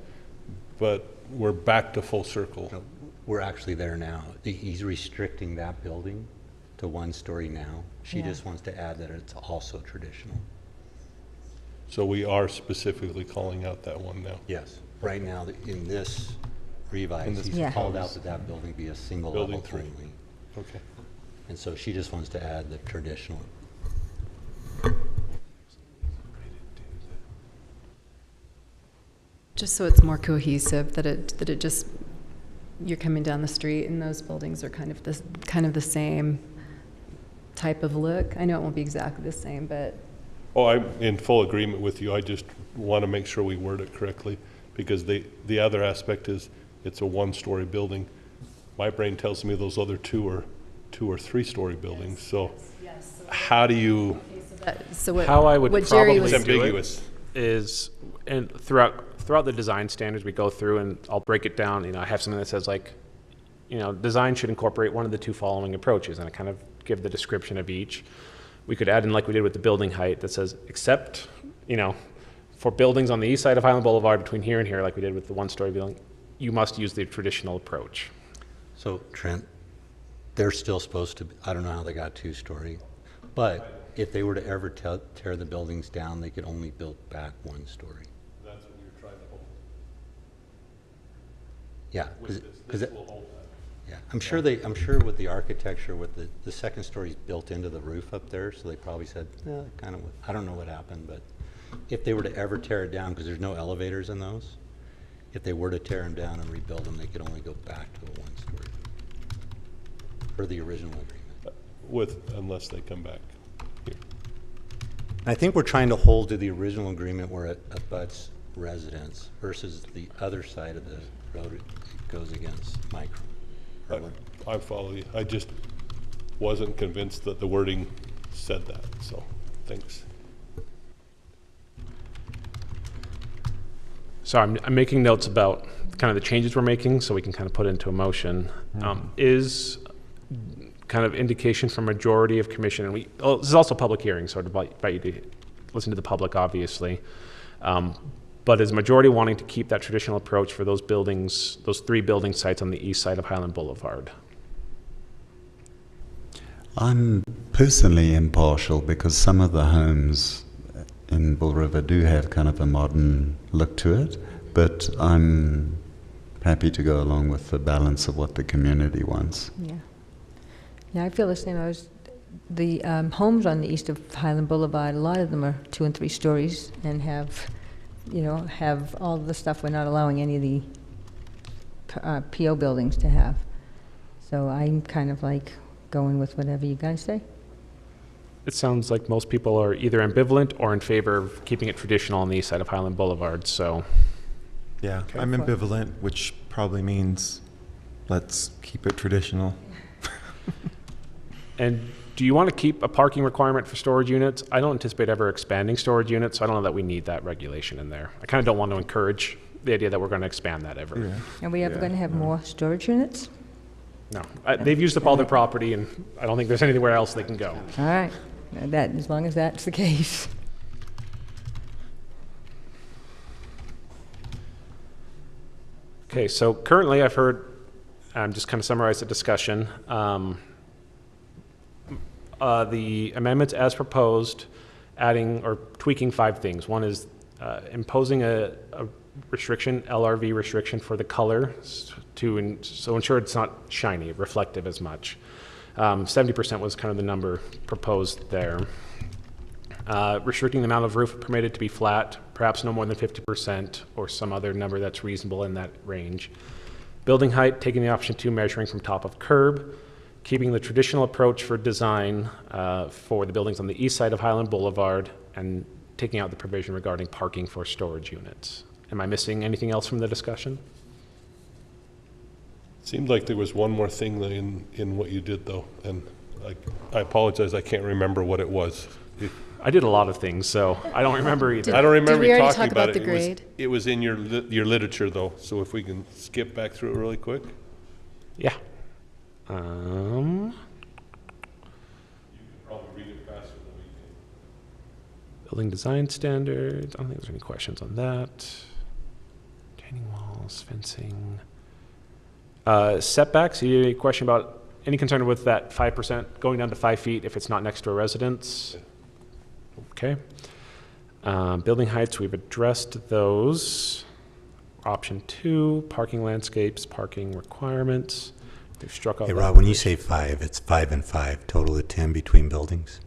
but we're back to full circle. No, we're actually there now. He's restricting that building to 1 story now. She Yeah. just wants to add that it's also traditional. So we are specifically calling out that one now. Yes. Right now, in this revise, In this he's Yeah. called out that that building be a single Building level 3. only. Okay. And so she just wants to add the traditional. Just so it's more cohesive, that it just you're coming down the street and those buildings are kind of the same type of look. I know it won't be exactly the same, but Oh, I'm in full agreement with you. I just want to make sure we word it correctly, because the other aspect is it's a one-story building. My brain tells me those other two are 2 or 3-story buildings. So how do you? How I would what Jerry probably was do ambiguous. it is, and throughout the design standards, we go through and I'll break it down. You know, I have something that says like, you know, design should incorporate one of the 2 following approaches, and I kind of give the description of each. We could add in, like we did with the building height, that says, except, you know, for buildings on the east side of Highland Boulevard between here and here, like we did with the 1-story building, you must use the traditional approach. So Trent, they're still supposed to, I don't know how they got 2-story, but if they were to ever tear the buildings down, they could only build back 1-story. That's what you're trying to hold. Yeah, This will hold that. yeah, I'm sure with the architecture, with the 2nd story's built into the roof up there, so they probably said, kind of, I don't know what happened, but if they were to ever tear it down, because there's no elevators in those, if they were to tear them down and rebuild them, they could only go back to a 1-story for the original agreement. Unless they come back here. I think we're trying to hold to the original agreement where it abuts residents versus the other side of the road, it goes against micro. I follow you. I just wasn't convinced that the wording said that, so thanks. So I'm making notes about kind of the changes we're making so we can kind of put into a motion. Is kind of indication from majority of commission, and this is also a public hearing, so I'd invite you to listen to the public, obviously. But is majority wanting to keep that traditional approach for those buildings, those 3 building sites on the east side of Highland Boulevard? I'm personally impartial because some of the homes in Bull River do have kind of a modern look to it, but I'm happy to go along with the balance of what the community wants. Yeah. Yeah, I feel the same. The homes on the east of Highland Boulevard, a lot of them are 2 and 3 stories and have all the stuff we're not allowing any of the PO buildings to have. So I'm kind of like going with whatever you guys say. It sounds like most people are either ambivalent or in favor of keeping it traditional on the east side of Highland Boulevard, so. Yeah, I'm ambivalent, which probably means let's keep it traditional. And do you want to keep a parking requirement for storage units? I don't anticipate ever expanding storage units, so I don't know that we need that regulation in there. I kind of don't want to encourage the idea that we're going to expand that ever. Yeah. Are we ever going to have more storage units? No, they've used up all their property, and I don't think there's anywhere else they can go. All right, as long as that's the case. Okay, so currently I've heard, just kind of summarize the discussion. The amendments as proposed, adding or tweaking 5 things. One is imposing a restriction, LRV restriction for the color so ensure it's not shiny, reflective as much. 70% was kind of the number proposed there. Restricting the amount of roof permitted to be flat, perhaps no more than 50% or some other number that's reasonable in that range. Building height, taking the option 2, measuring from top of curb. Keeping the traditional approach for design for the buildings on the east side of Highland Boulevard, and taking out the provision regarding parking for storage units. Am I missing anything else from the discussion? Seemed like there was one more thing in what you did, though, and I apologize, I can't remember what it was. I did a lot of things, so I don't remember either. I don't remember Did we you already talking talk about it. the grade? It was in your literature, though, so if we can skip back through it really quick. Yeah. You can probably read it faster than we can. Building design standards. I don't think there's any questions on that. Retaining walls, fencing. Setbacks. You had a question about any concern with that 5% going down to 5 feet if it's not next to a residence? Okay. Building heights, we've addressed those. Option 2, parking landscapes, parking requirements. We've struck out. Hey, Rob, when you say 5, it's 5 and 5, total of 10 between buildings?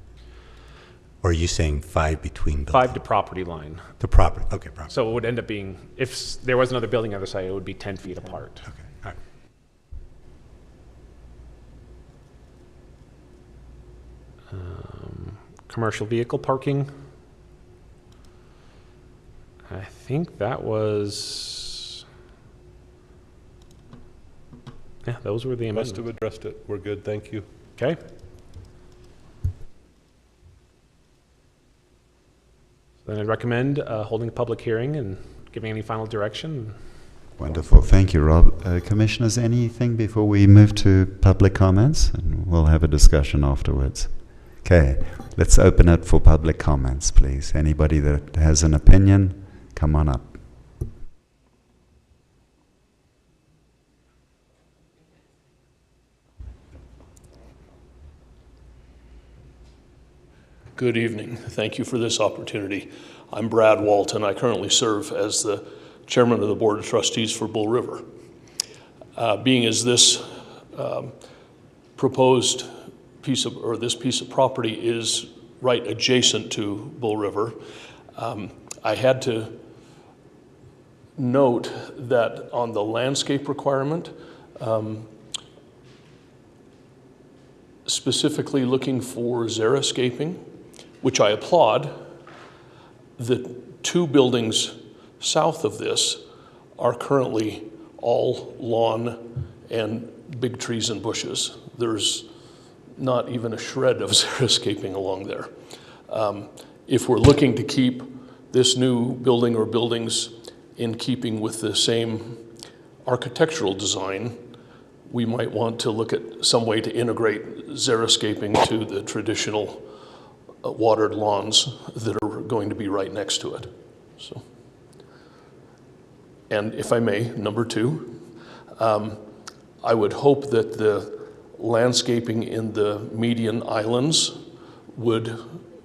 Or are you saying 5 between buildings? 5 to property line. The property, okay, property. So it would end up being, if there was another building on the other side, it would be 10 feet apart. Okay, all right. Commercial vehicle parking. I think that was, yeah, those were the Must amendments. have addressed it. We're good, thank you. Okay. So then I'd recommend holding a public hearing and giving any final direction. Wonderful. Thank you, Rob. Commissioners, anything before we move to public comments? And we'll have a discussion afterwards. Okay, let's open it for public comments, please. Anybody that has an opinion, come on up. Good evening. Thank you for this opportunity. I'm Brad Walton. I currently serve as the chairman of the Board of Trustees for Bull River. Being as this proposed piece of, or this piece of property is right adjacent to Bull River, I had to note that on the landscape requirement, specifically looking for xeriscaping, which I applaud. The two buildings south of this are currently all lawn and big trees and bushes. There's not even a shred of xeriscaping along there. If we're looking to keep this new building or buildings in keeping with the same architectural design, we might want to look at some way to integrate xeriscaping to the traditional watered lawns that are going to be right next to it. So, and if I may, number two, I would hope that the landscaping in the median islands would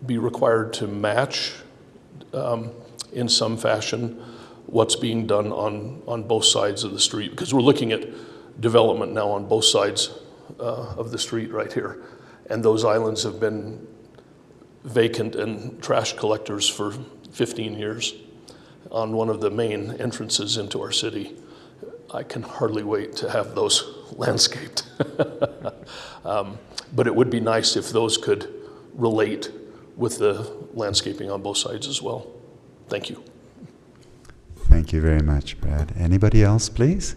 be required to match in some fashion what's being done on both sides of the street, because we're looking at development now on both sides of the street right here. And those islands have been vacant and trash collectors for 15 years on one of the main entrances into our city. I can hardly wait to have those landscaped. But it would be nice if those could relate with the landscaping on both sides as well. Thank you. Thank you very much, Brad. Anybody else, please?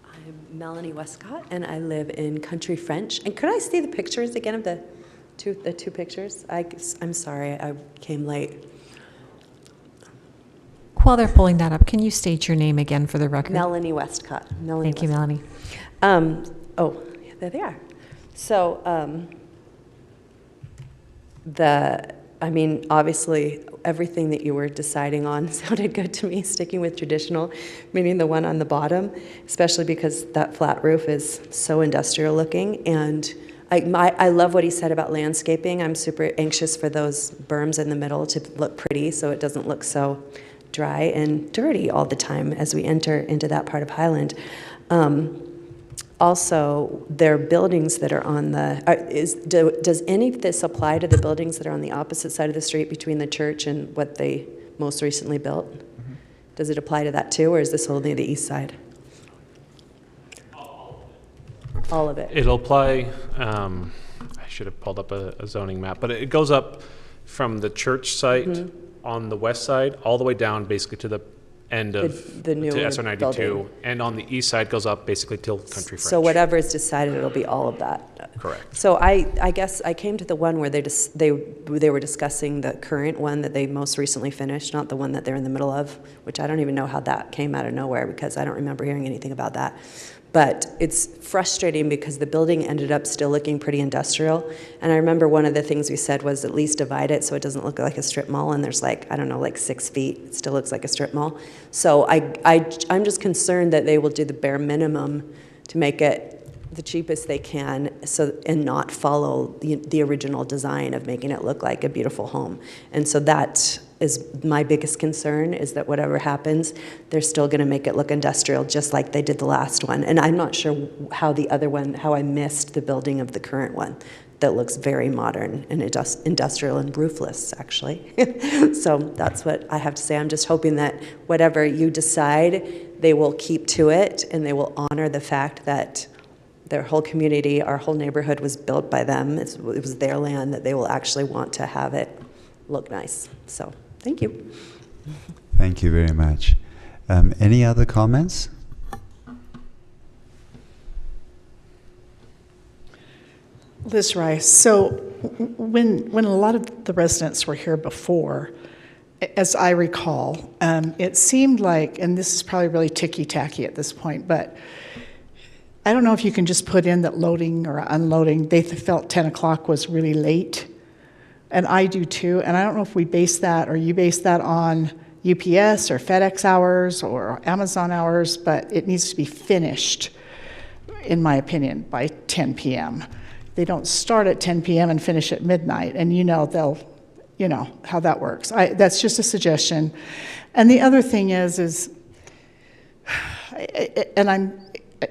I'm Melanie Westcott, and I live in Country French. And could I see the pictures again of the two pictures? I'm sorry, I came late. While they're pulling that up, can you state your name again for the record? Melanie Westcott. Thank you, Melanie. Oh, there they are. So, obviously, everything that you were deciding on sounded good to me, sticking with traditional, meaning the one on the bottom, especially because that flat roof is so industrial looking. And I love what he said about landscaping. I'm super anxious for those berms in the middle to look pretty so it doesn't look so dry and dirty all the time as we enter into that part of Highland. Also, there are buildings that are on the, does any of this apply to the buildings that are on the opposite side of the street between the church and what they most recently built? Mm-hmm. Does it apply to that too, or is this only the east side? All of it. It'll apply, I should have pulled up a zoning map, but it goes up from the church site on the west side all the way down basically to the end of the new to SR92, building. and on the east side goes up basically till Country French. So whatever is decided, it'll be all of that. Correct. So I guess I came to the one where they were discussing the current one that they most recently finished, not the one that they're in the middle of, which I don't even know how that came out of nowhere because I don't remember hearing anything about that. But it's frustrating because the building ended up still looking pretty industrial. And I remember one of the things we said was at least divide it so it doesn't look like a strip mall. And there's like, I don't know, like 6 feet. It still looks like a strip mall. So I'm just concerned that they will do the bare minimum to make it the cheapest they can and not follow the original design of making it look like a beautiful home. And so that is my biggest concern, is that whatever happens, they're still going to make it look industrial just like they did the last one. And I'm not sure how the other one, how I missed the building of the current one that looks very modern and industrial and roofless, actually. So that's what I have to say. I'm just hoping that whatever you decide, they will keep to it, and they will honor the fact that their whole community, our whole neighborhood was built by them. It was their land, that they will actually want to have it look nice. So, thank you. Thank you very much. Any other comments? Liz Rice, so when a lot of the residents were here before, as I recall, it seemed like, and this is probably really ticky-tacky at this point, but I don't know if you can just put in that loading or unloading, they felt 10 o'clock was really late, and I do too, and I don't know if we base that, or you base that on UPS or FedEx hours or Amazon hours, but it needs to be finished, in my opinion, by 10 p.m. They don't start at 10 p.m. and finish at midnight, and you know how that works. That's just a suggestion. And the other thing is and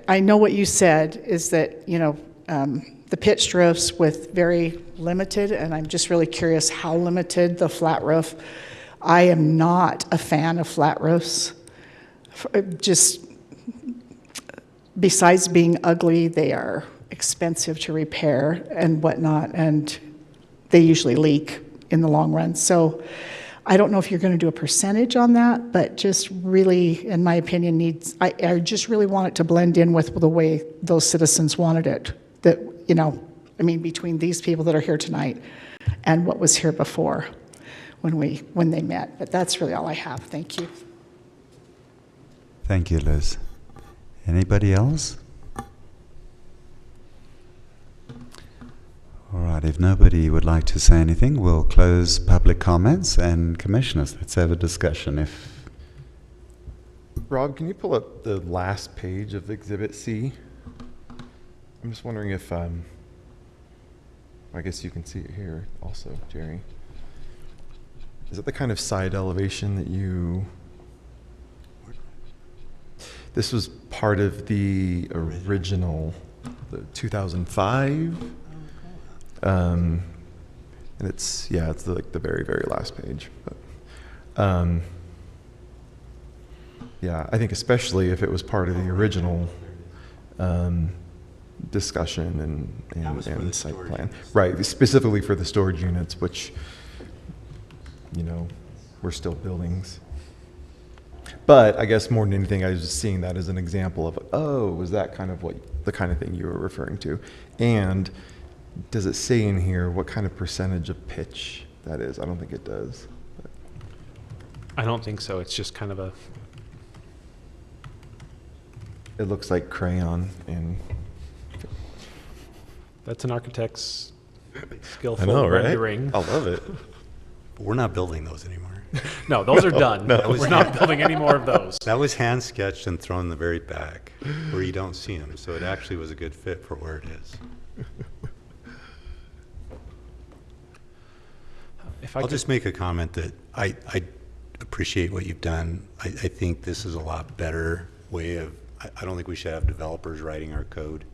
I know what you said is that, the pitched roofs with very limited, and I'm just really curious how limited the flat roof. I am not a fan of flat roofs. Just besides being ugly, they are expensive to repair and whatnot, and they usually leak in the long run. So I don't know if you're going to do a percentage on that, but just really, in my opinion, I just really want it to blend in with the way those citizens wanted it. That, between these people that are here tonight and what was here before when they met. But that's really all I have. Thank you. Thank you, Liz. Anybody else? All right, if nobody would like to say anything, we'll close public comments, and commissioners, let's have a discussion. Rob, can you pull up the last page of Exhibit C? I'm just wondering if, I guess you can see it here also, Jerry. Is it the kind of side elevation that this was part of the original, the 2005? And it's like the very, very last page. But, yeah, I think especially if it was part of the original discussion and site plan. Right, specifically for the storage units, which, were still buildings. But I guess more than anything, I was just seeing that as an example of, was that kind of the kind of thing you were referring to? And does it say in here what kind of percentage of pitch that is? I don't think it does. But. I don't think so. It's just kind of a... It looks like crayon and... That's an architect's skillful rendering. I love it. But we're not building those anymore. No, those are done. No. We're not building any more of those. That was hand sketched and thrown in the very back where you don't see them. So it actually was a good fit for where it is. I'll just make a comment that I appreciate what you've done. I think this is a lot better way of, I don't think we should have developers writing our code.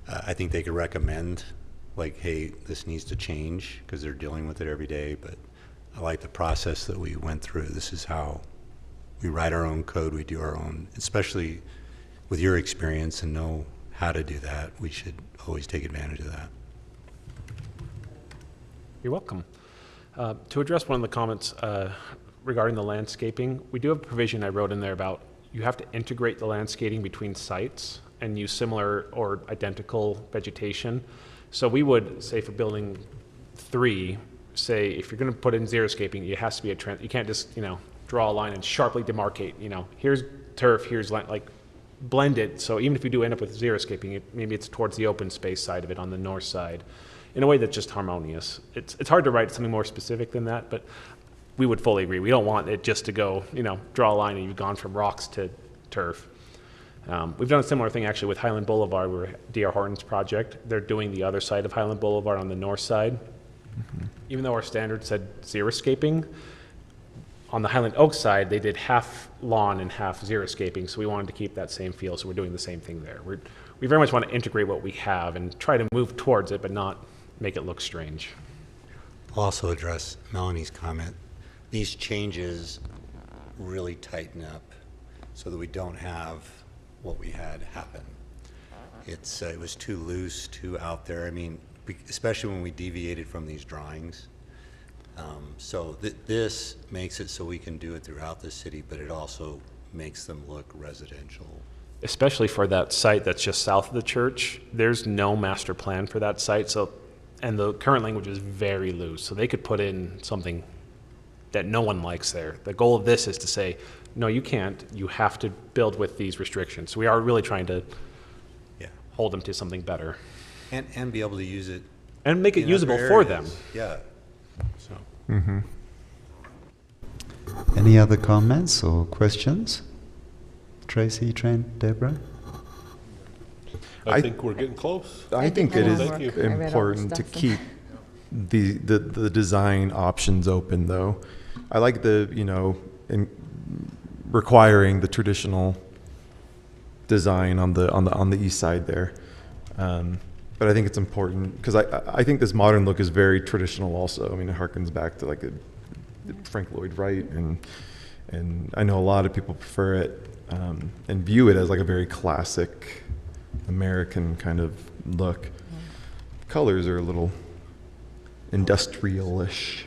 I think they could recommend, like, hey, this needs to change because they're dealing with it every day. But I like the process that we went through. This is how we write our own code. We do our own, especially with your experience and know how to do that. We should always take advantage of that. You're welcome. To address one of the comments regarding the landscaping, we do have a provision I wrote in there about you have to integrate the landscaping between sites and use similar or identical vegetation. So we would say for building 3, say if you're going to put in xeriscaping, it has to be you can't just draw a line and sharply demarcate. Here's turf, here's like blend it. So even if you do end up with xeriscaping, maybe it's towards the open space side of it on the north side, in a way that's just harmonious. It's hard to write something more specific than that, but we would fully agree. We don't want it just to go, draw a line and you've gone from rocks to turf. We've done a similar thing actually with Highland Boulevard, where D.R. Horton's project, they're doing the other side of Highland Boulevard on the north side. Mm-hmm. Even though our standard said xeriscaping, on the Highland Oaks side, they did half lawn and half xeriscaping, so we wanted to keep that same feel, so we're doing the same thing there. We very much want to integrate what we have and try to move towards it, but not make it look strange. I'll also address Melanie's comment. These changes really tighten up so that we don't have what we had happen. It was too loose, too out there. I mean, especially when we deviated from these drawings. So this makes it so we can do it throughout the city, but it also makes them look residential. Especially for that site that's just south of the church, there's no master plan for that site. So, and the current language is very loose. So they could put in something that no one likes there. The goal of this is to say, no, you can't. You have to build with these restrictions. So we are really trying to hold them to something better. And be able to use it. And make it usable for them. Yeah. So. Mm-hmm. Any other comments or questions? Tracy, Trent, Deborah? I think we're getting close. I think it is Thank you. important to keep the design options open, though. I like the, requiring the traditional design on the east side there. But I think it's important because I think this modern look is very traditional also. I mean, it harkens back to like a Frank Lloyd Wright, and I know a lot of people prefer it and view it as like a very classic American kind of look. Colors are a little industrial-ish.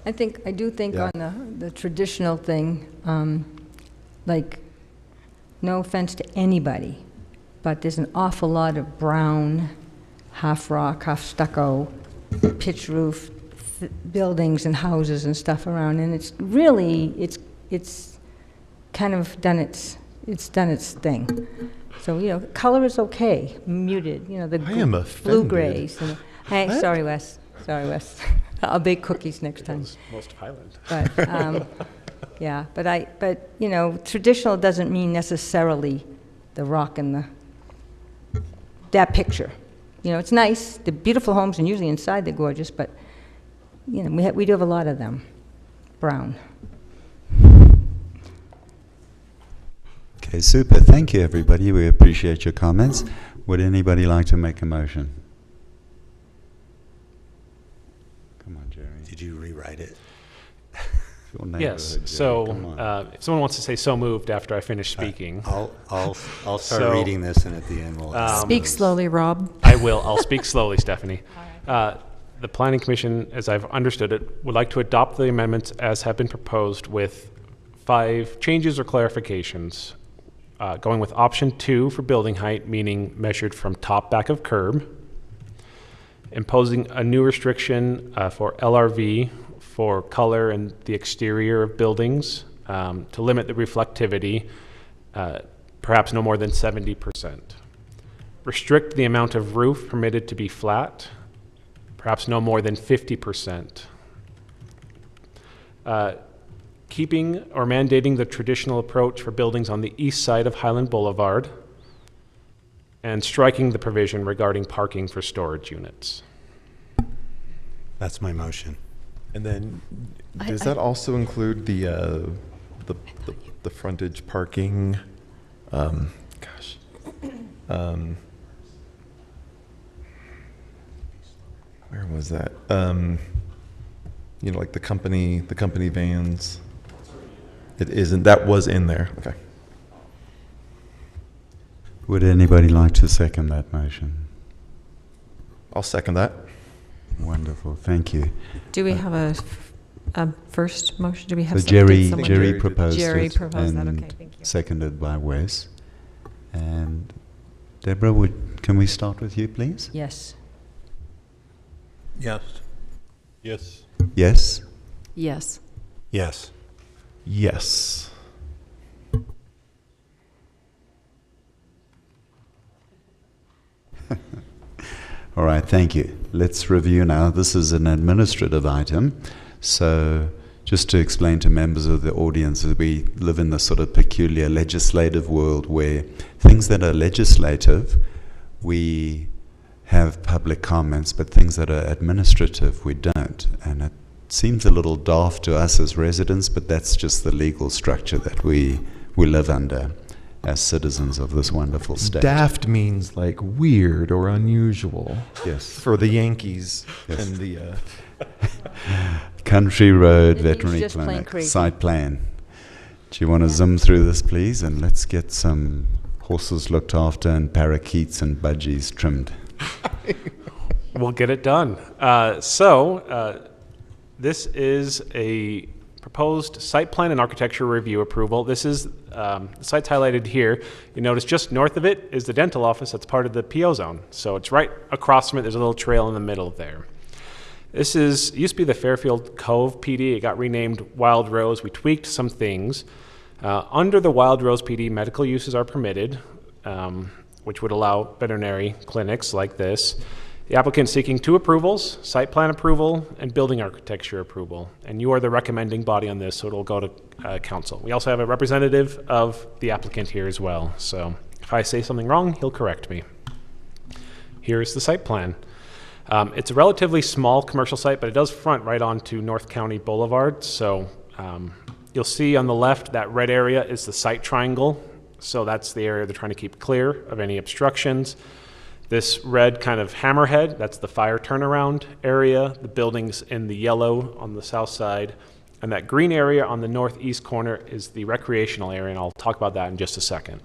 I do think Yeah. on the traditional thing, like, no offense to anybody, but there's an awful lot of brown, half rock, half stucco, pitch roof buildings and houses and stuff around, and it's really, it's kind of done its thing. So, color is okay, muted, the I am blue offended. grays. Hey, What? sorry, Wes. I'll bake cookies next time. Most of Highland. But, yeah, but traditional doesn't mean necessarily the rock and that picture. It's nice, they're beautiful homes, and usually inside they're gorgeous, but, we do have a lot of them, brown. Okay, super. Thank you, everybody. We appreciate your comments. Would anybody like to make a motion? Come on, Jerry. Did you rewrite it? Your neighborhood, Yes. Jerry. So Come on. if someone wants to say so moved after I finish speaking. I'll start So, reading this, and at the end we'll. Speak slowly, Rob. I will. I'll speak slowly, Stephanie. The Planning Commission, as I've understood it, would like to adopt the amendments as have been proposed with 5 changes or clarifications. Going with option 2 for building height, meaning measured from top back of curb. Imposing a new restriction for LRV for color and the exterior of buildings to limit the reflectivity, perhaps no more than 70%. Restrict the amount of roof permitted to be flat, perhaps no more than 50%. Keeping or mandating the traditional approach for buildings on the east side of Highland Boulevard, and striking the provision regarding parking for storage units. That's my motion. And then, does that also include the frontage parking? Where was that? Like the company vans. It isn't. That was in there. Okay. Would anybody like to second that motion? I'll second that. Wonderful. Thank you. Do we have a first motion? Do we have So something? Someone- Jerry proposed Jerry it proposed that. and Okay, thank you. seconded by Wes. And Deborah, can we start with you, please? Yes. Yes. Yes. Yes? Yes. Yes. Yes. All right, thank you. Let's review now. This is an administrative item. So just to explain to members of the audience, that we live in this sort of peculiar legislative world where things that are legislative, we have public comments, but things that are administrative, we don't. And it seems a little daft to us as residents, but that's just the legal structure that we live under as citizens of this wonderful state. Daft means like weird or unusual. Yes. For the Yankees Yes. and the. Country Road It means Veterinary just plain Clinic, crazy. site plan. Do you want to zoom through this, please? And let's get some horses looked after and parakeets and budgies trimmed. We'll get it done. This is a proposed site plan and architecture review approval. This is the site's highlighted here. You notice just north of it is the dental office that's part of the PO zone. So it's right across from it. There's a little trail in the middle there. This used to be the Fairfield Cove PD. It got renamed Wild Rose. We tweaked some things. Under the Wild Rose PD, medical uses are permitted, which would allow veterinary clinics like this. The applicant is seeking 2 approvals, site plan approval and building architecture approval. And you are the recommending body on this, so it'll go to council. We also have a representative of the applicant here as well. So if I say something wrong, he'll correct me. Here's the site plan. It's a relatively small commercial site, but it does front right onto North County Boulevard. So you'll see on the left, that red area is the site triangle. So that's the area they're trying to keep clear of any obstructions. This red kind of hammerhead, that's the fire turnaround area. The building's in the yellow on the south side. And that green area on the northeast corner is the recreational area, and I'll talk about that in just a second.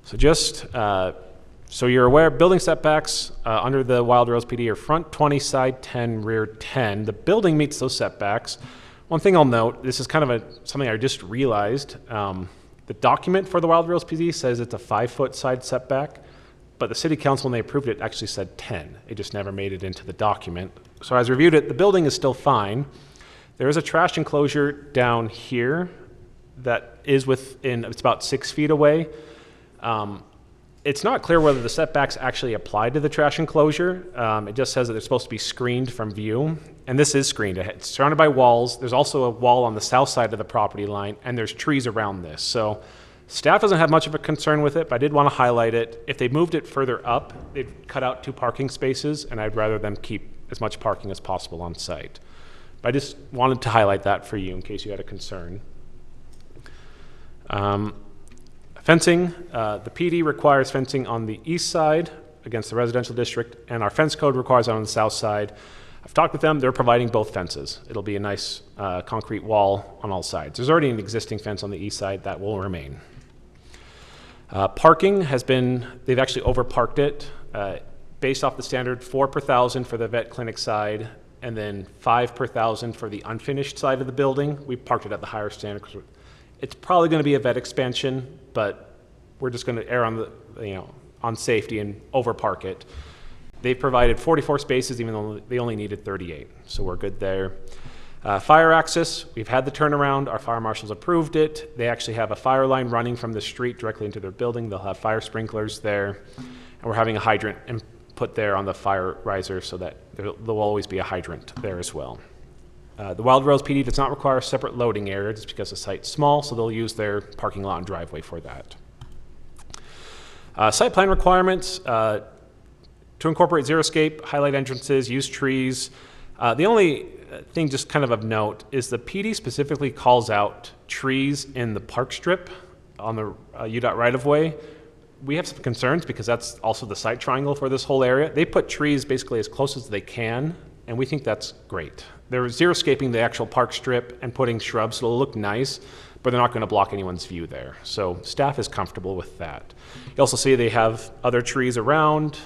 So just so you're aware, building setbacks under the Wild Rose PD are front 20, side 10, rear 10. The building meets those setbacks. One thing I'll note, this is kind of something I just realized. The document for the Wild Rose PD says it's a 5-foot side setback. But the city council, when they approved it, actually said 10. It just never made it into the document. So as I reviewed it, the building is still fine. There is a trash enclosure down here that is within, it's about 6 feet away. It's not clear whether the setbacks actually apply to the trash enclosure. It just says that they're supposed to be screened from view. And this is screened. It's surrounded by walls. There's also a wall on the south side of the property line, and there's trees around this. So staff doesn't have much of a concern with it, but I did want to highlight it. If they moved it further up, they'd cut out 2 parking spaces, and I'd rather them keep as much parking as possible on site. But I just wanted to highlight that for you in case you had a concern. Fencing, the PD requires fencing on the east side against the residential district, and our fence code requires it on the south side. I've talked with them, they're providing both fences. It'll be a nice concrete wall on all sides. There's already an existing fence on the east side that will remain. Parking has been, they've actually overparked it based off the standard 4 per 1,000 for the vet clinic side, and then 5 per 1,000 for the unfinished side of the building. We parked it at the higher standard because it's probably going to be a vet expansion, but we're just going to err on the, on safety and overpark it. They've provided 44 spaces, even though they only needed 38, so we're good there. Fire access, we've had the turnaround. Our fire marshals approved it. They actually have a fire line running from the street directly into their building. They'll have fire sprinklers there. And we're having a hydrant put there on the fire riser so that there'll always be a hydrant there as well. The Wild Rose PD does not require a separate loading area just because the site's small, so they'll use their parking lot and driveway for that. Site plan requirements, to incorporate xeriscape, highlight entrances, use trees. The only thing just kind of note is the PD specifically calls out trees in the park strip on the UDOT right-of-way. We have some concerns because that's also the site triangle for this whole area. They put trees basically as close as they can, and we think that's great. They're xeriscaping the actual park strip and putting shrubs, so it'll look nice, but they're not going to block anyone's view there. So staff is comfortable with that. You also see they have other trees around.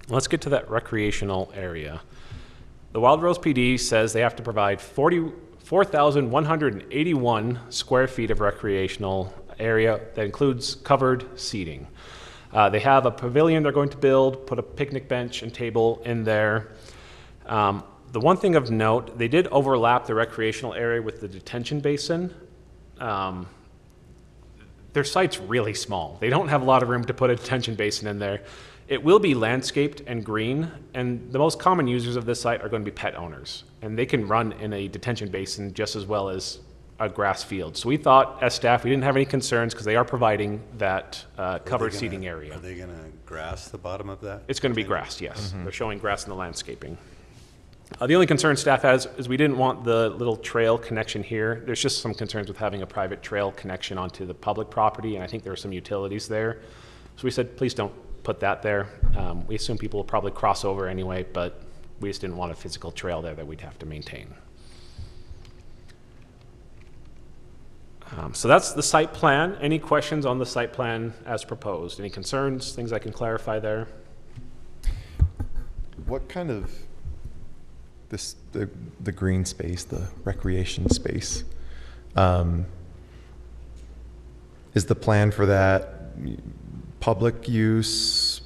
Let's get to that recreational area. The Wild Rose PD says they have to provide 4,181 square feet of recreational area that includes covered seating. They have a pavilion they're going to build, put a picnic bench and table in there. The one thing of note, they did overlap the recreational area with the detention basin. Their site's really small. They don't have a lot of room to put a detention basin in there. It will be landscaped and green, and the most common users of this site are going to be pet owners, and they can run in a detention basin just as well as a grass field. So we thought, as staff, we didn't have any concerns because they are providing that covered seating area. Are they going to grass the bottom of that? It's going to be grass, yes. They're showing grass in the landscaping. The only concern staff has is we didn't want the little trail connection here. There's just some concerns with having a private trail connection onto the public property, and I think there are some utilities there. So we said, please don't put that there. We assume people will probably cross over anyway, but we just didn't want a physical trail there that we'd have to maintain. So that's the site plan. Any questions on the site plan as proposed? Any concerns, things I can clarify there? What kind of the green space, the recreation space, is the plan for that public use,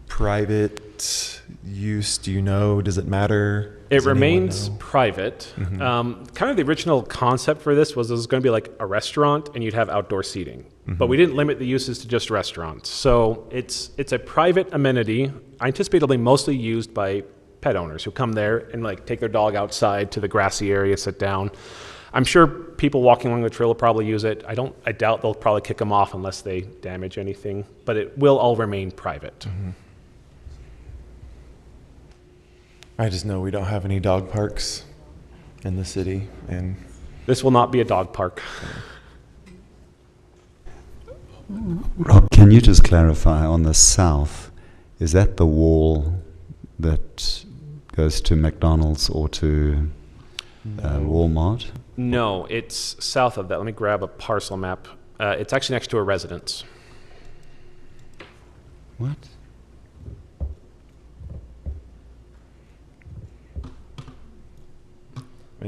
private use? Do you know? Does it matter? It Does anyone remains know? private. Mm-hmm. Kind of the original concept for this was going to be like a restaurant and you'd have outdoor seating. But we didn't limit the uses to just restaurants. So it's a private amenity. I anticipate it'll be mostly used by pet owners who come there and like take their dog outside to the grassy area, sit down. I'm sure people walking along the trail will probably use it. I doubt they'll probably kick them off unless they damage anything, but it will all remain private. Mm-hmm. I just know we don't have any dog parks in the city, and this will not be a dog park. Rob, can you just clarify on the south, is that the wall that goes to McDonald's or to Walmart? No, it's south of that. Let me grab a parcel map. It's actually next to a residence. What?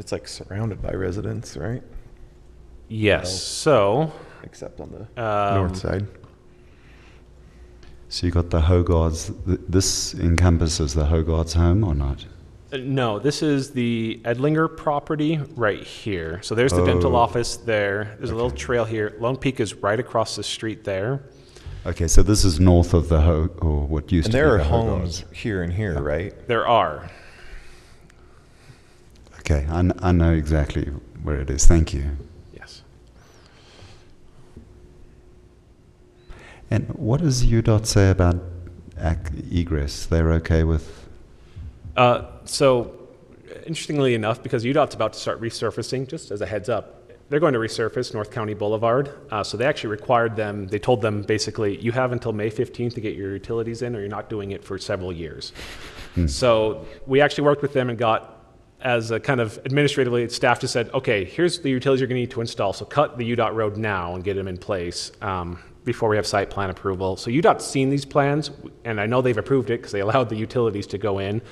it's like surrounded by residents, right? Yes, so... Except on the north side. So you got the Hogarths. This encompasses the Hogarths home or not? No, this is the Edlinger property right here. So there's the dental office there. There's a little trail here. Lone Peak is right across the street there. Okay, so this is north of the or what used And to be there are the homes Hogarths. here and here, right? There are. Okay, I know exactly where it is. Thank you. Yes. And what does UDOT say about egress? They're okay with... So, interestingly enough, because UDOT's about to start resurfacing, just as a heads up, they're going to resurface North County Boulevard. So they actually required them, they told them basically, you have until May 15th to get your utilities in or you're not doing it for several years. So we actually worked with them and got, as a kind of administratively, staff just said, okay, here's the utilities you're going to need to install. So cut the UDOT road now and get them in place before we have site plan approval. So UDOT's seen these plans, and I know they've approved it because they allowed the utilities to go in.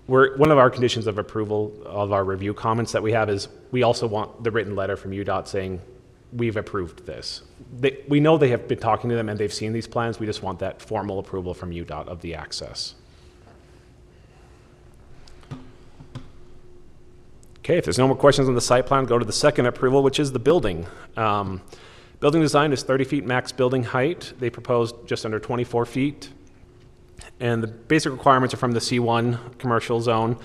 One of our conditions of approval of our review comments that we have is we also want the written letter from UDOT saying we've approved this. We know they have been talking to them and they've seen these plans. We just want that formal approval from UDOT of the access. Okay, if there's no more questions on the site plan, go to the second approval, which is the building. Building design is 30 feet max building height. They proposed just under 24 feet. And the basic requirements are from the C1 commercial zone.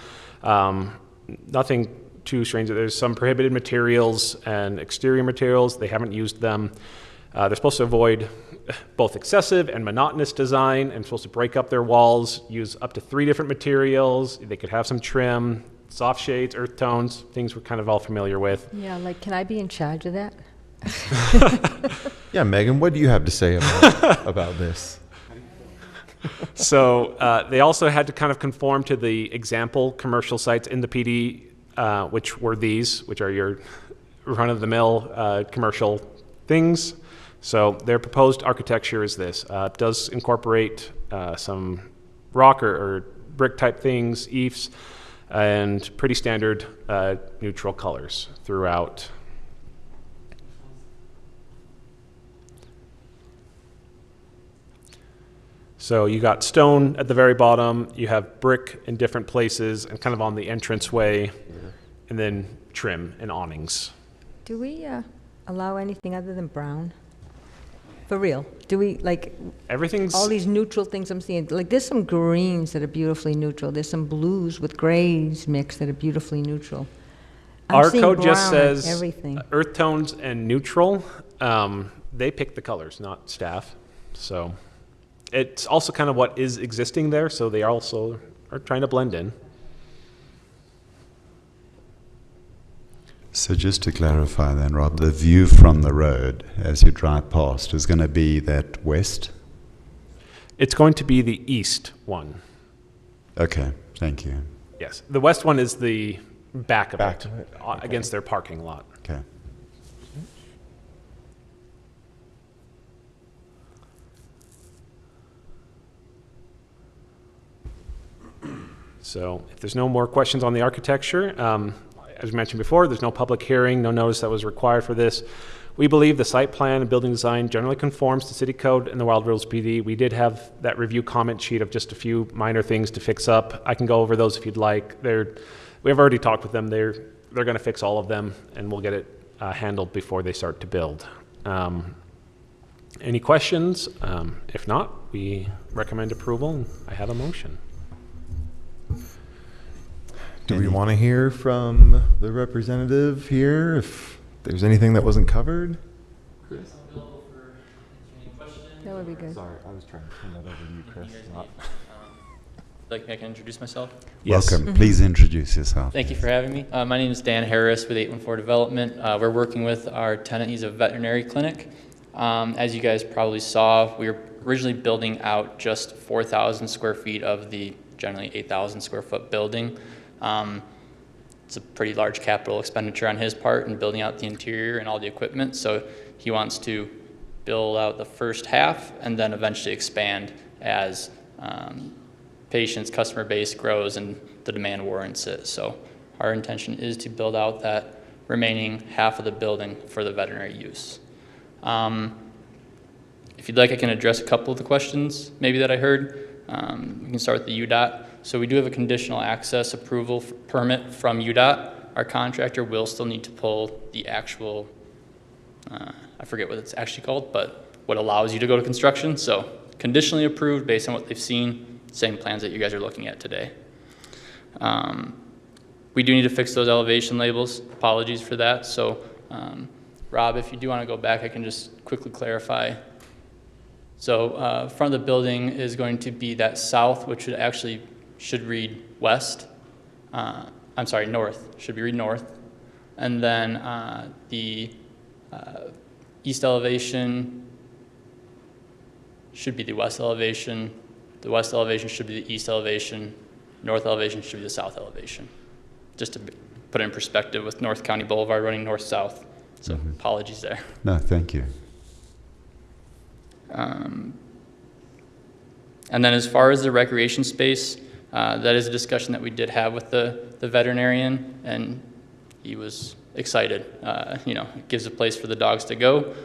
Nothing too strange. There's some prohibited materials and exterior materials. They haven't used them. They're supposed to avoid both excessive and monotonous design and supposed to break up their walls, use up to 3 different materials. They could have some trim, soft shades, earth tones, things we're kind of all familiar with. Yeah, like, can I be in charge of that? Yeah, Megan, what do you have to say about this? So they also had to kind of conform to the example commercial sites in the PD, which were these, which are your run-of-the-mill commercial things. So their proposed architecture is this. It does incorporate some rock or brick type things, eaves, and pretty standard neutral colors throughout. So you got stone at the very bottom, you have brick in different places and kind of on the entranceway, and then trim and awnings. Do we allow anything other than brown? For real? Do we, like, everything's all these neutral things I'm seeing? Like, there's some greens that are beautifully neutral. There's some blues with grays mixed that are beautifully neutral. Our code just says everything. Earth tones and neutral. They pick the colors, not staff. So it's also kind of what is existing there, so they also are trying to blend in. So just to clarify then, Rob, the view from the road as you drive past is going to be that west? It's going to be the east one. Okay, thank you. Yes, the west one is the back of it, against their parking lot. Okay. So if there's no more questions on the architecture, as mentioned before, there's no public hearing, no notice that was required for this. We believe the site plan and building design generally conforms to city code and the Wild Rose PD. We did have that review comment sheet of just a few minor things to fix up. I can go over those if you'd like. We've already talked with them. They're going to fix all of them, and we'll get it handled before they start to build. Any questions? If not, we recommend approval, and I have a motion. Do we want to hear from the representative here if there's anything that wasn't covered? Chris, available for any questions. That would be good. Sorry, I was trying to turn that over to you, Chris. Like I can introduce myself? Yes. Welcome. Please introduce yourself. Thank you for having me. My name is Dan Harris with 814 Development. We're working with our tenant. He's a veterinary clinic. As you guys probably saw, we were originally building out just 4,000 square feet of the generally 8,000 square foot building. It's a pretty large capital expenditure on his part in building out the interior and all the equipment. So he wants to build out the first half and then eventually expand as patients, customer base grows and the demand warrants it. So our intention is to build out that remaining half of the building for the veterinary use. If you'd like, I can address a couple of the questions maybe that I heard. We can start with the UDOT. So we do have a conditional access approval permit from UDOT. Our contractor will still need to pull the actual, I forget what it's actually called, but what allows you to go to construction. So conditionally approved based on what they've seen, same plans that you guys are looking at today. We do need to fix those elevation labels. Apologies for that. So Rob, if you do want to go back, I can just quickly clarify. So front of the building is going to be that south, which should read west. I'm sorry, north. Should be read north. And then the east elevation should be the west elevation. The west elevation should be the east elevation. North elevation should be the south elevation. Just to put it in perspective with North County Boulevard running north-south. So apologies there. No, thank you. And then as far as the recreation space, that is a discussion that we did have with the veterinarian, and he was excited. You know, it gives a place for the dogs to go.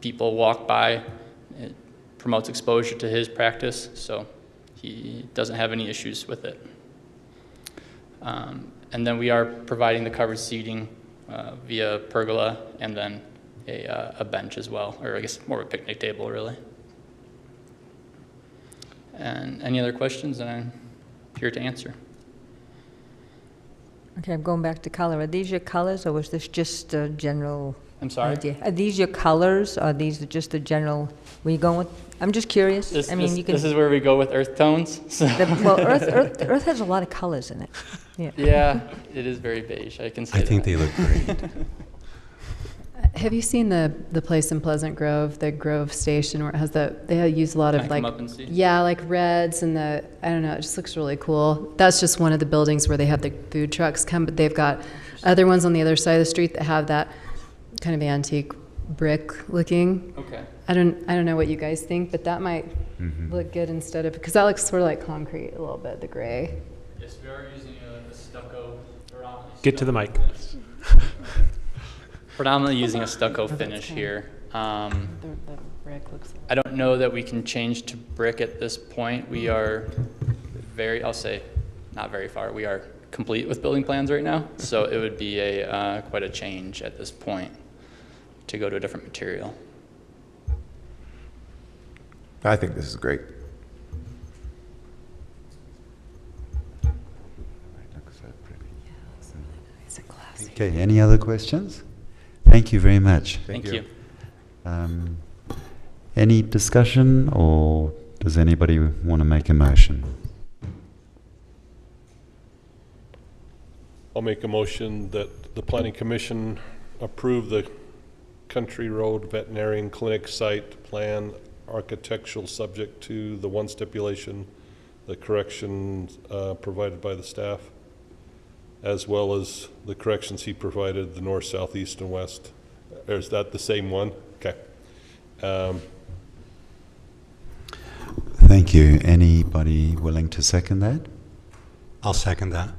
People walk by. It promotes exposure to his practice, so he doesn't have any issues with it. And then we are providing the covered seating via pergola and then a bench as well, or I guess more of a picnic table, really. And any other questions, and I'm here to answer. Okay, I'm going back to color. Are these your colors, or was this just a general I'm sorry? idea? Are these your colors, or are these just a general, were you going with, I'm just curious. This is where we go with earth tones. So. Well, Earth has a lot of colors in it. Yeah. Yeah, it is very beige, I can say I think that. they look great. Have you seen the place in Pleasant Grove, the Grove Station, where it has they use a lot Can of I like, come up and see? yeah, like reds and I don't know, it just looks really cool. That's just one of the buildings where they have the food trucks come, but they've got other ones on the other side of the street that have that kind of antique brick looking. Okay. I don't know what you guys think, but that might look good instead of, because that looks sort of like concrete a little bit, the gray. Yes, we are using a stucco. Get to the mic. Predominantly using a stucco finish here. The brick looks I don't know that we can change to brick at this point. We are I'll say, not very far. We are complete with building plans right now, so it would be quite a change at this point to go to a different material. I think this is great. Okay, any other questions? Thank you very much. Thank you. Any discussion, or does anybody want to make a motion? I'll make a motion that the Planning Commission approve the Country Road Veterinarian Clinic site plan architectural subject to the one stipulation, the corrections provided by the staff, as well as the corrections he provided, the north, south, east, and west. Or is that the same one? Okay. Thank you. Anybody willing to second that? I'll second that.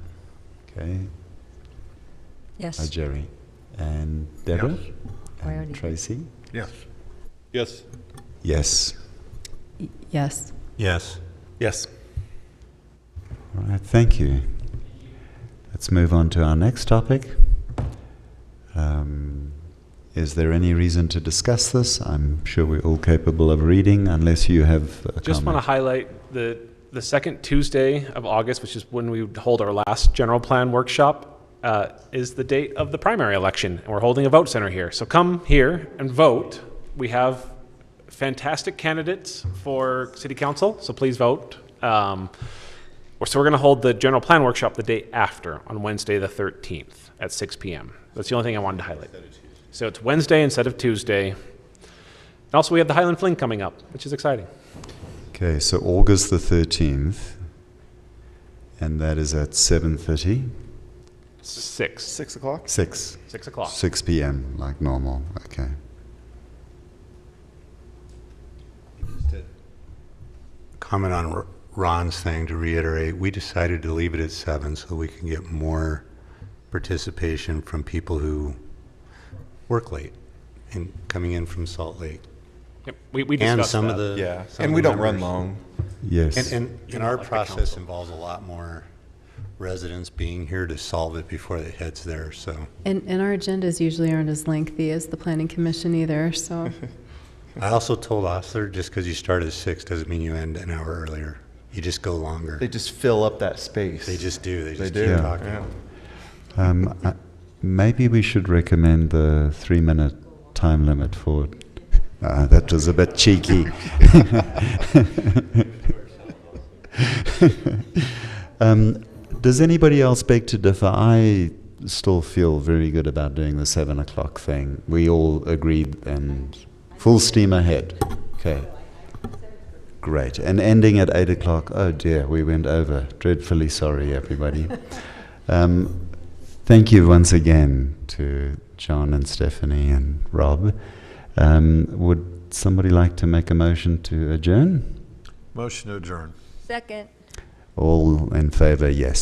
Okay. Yes. Jerry. And Deborah? I already And did. Tracy? Yes. Yes. Yes. Yes. Yes. Yes. All right, thank you. Let's move on to our next topic. Is there any reason to discuss this? I'm sure we're all capable of reading, unless you have a Just want to comment. highlight the second Tuesday of August, which is when we hold our last general plan workshop, is the date of the primary election, and we're holding a vote center here. So come here and vote. We have fantastic candidates for city council, so please vote. So we're going to hold the general plan workshop the day after, on Wednesday the 13th at 6 p.m. That's the only thing I wanted to highlight. So it's Wednesday instead of Tuesday. And also we have the Highland Fling coming up, which is exciting. Okay, so August the 13th, and that is at 7:30? 6. 6 o'clock? 6. 6 o'clock. 6 p.m., like normal, okay. Comment on Ron's thing, to reiterate, we decided to leave it at 7 so we can get more participation from people who work late and coming in from Salt Lake. Yep, we discussed And some that. of the Yeah, some and of we the don't run members. long. Yes. And our like the process council. involves a lot more residents being here to solve it before it heads there, so. And our agendas usually aren't as lengthy as the planning commission either, so. I also told Osler, just because you start at 6 doesn't mean you end an hour earlier. You just go longer. They just fill up that space. They just do. They just do. keep Yeah. talking. Maybe we should recommend the 3-minute time limit for. That was a bit cheeky. Does anybody else beg to differ? I still feel very good about doing the 7 o'clock thing. We all agreed, and full steam ahead. Okay. Great. And ending at 8 o'clock. Oh dear, we went over. Dreadfully sorry, everybody. Thank you once again to John and Stephanie and Rob. Would somebody like to make a motion to adjourn? Motion to adjourn. Second. All in favor, yes.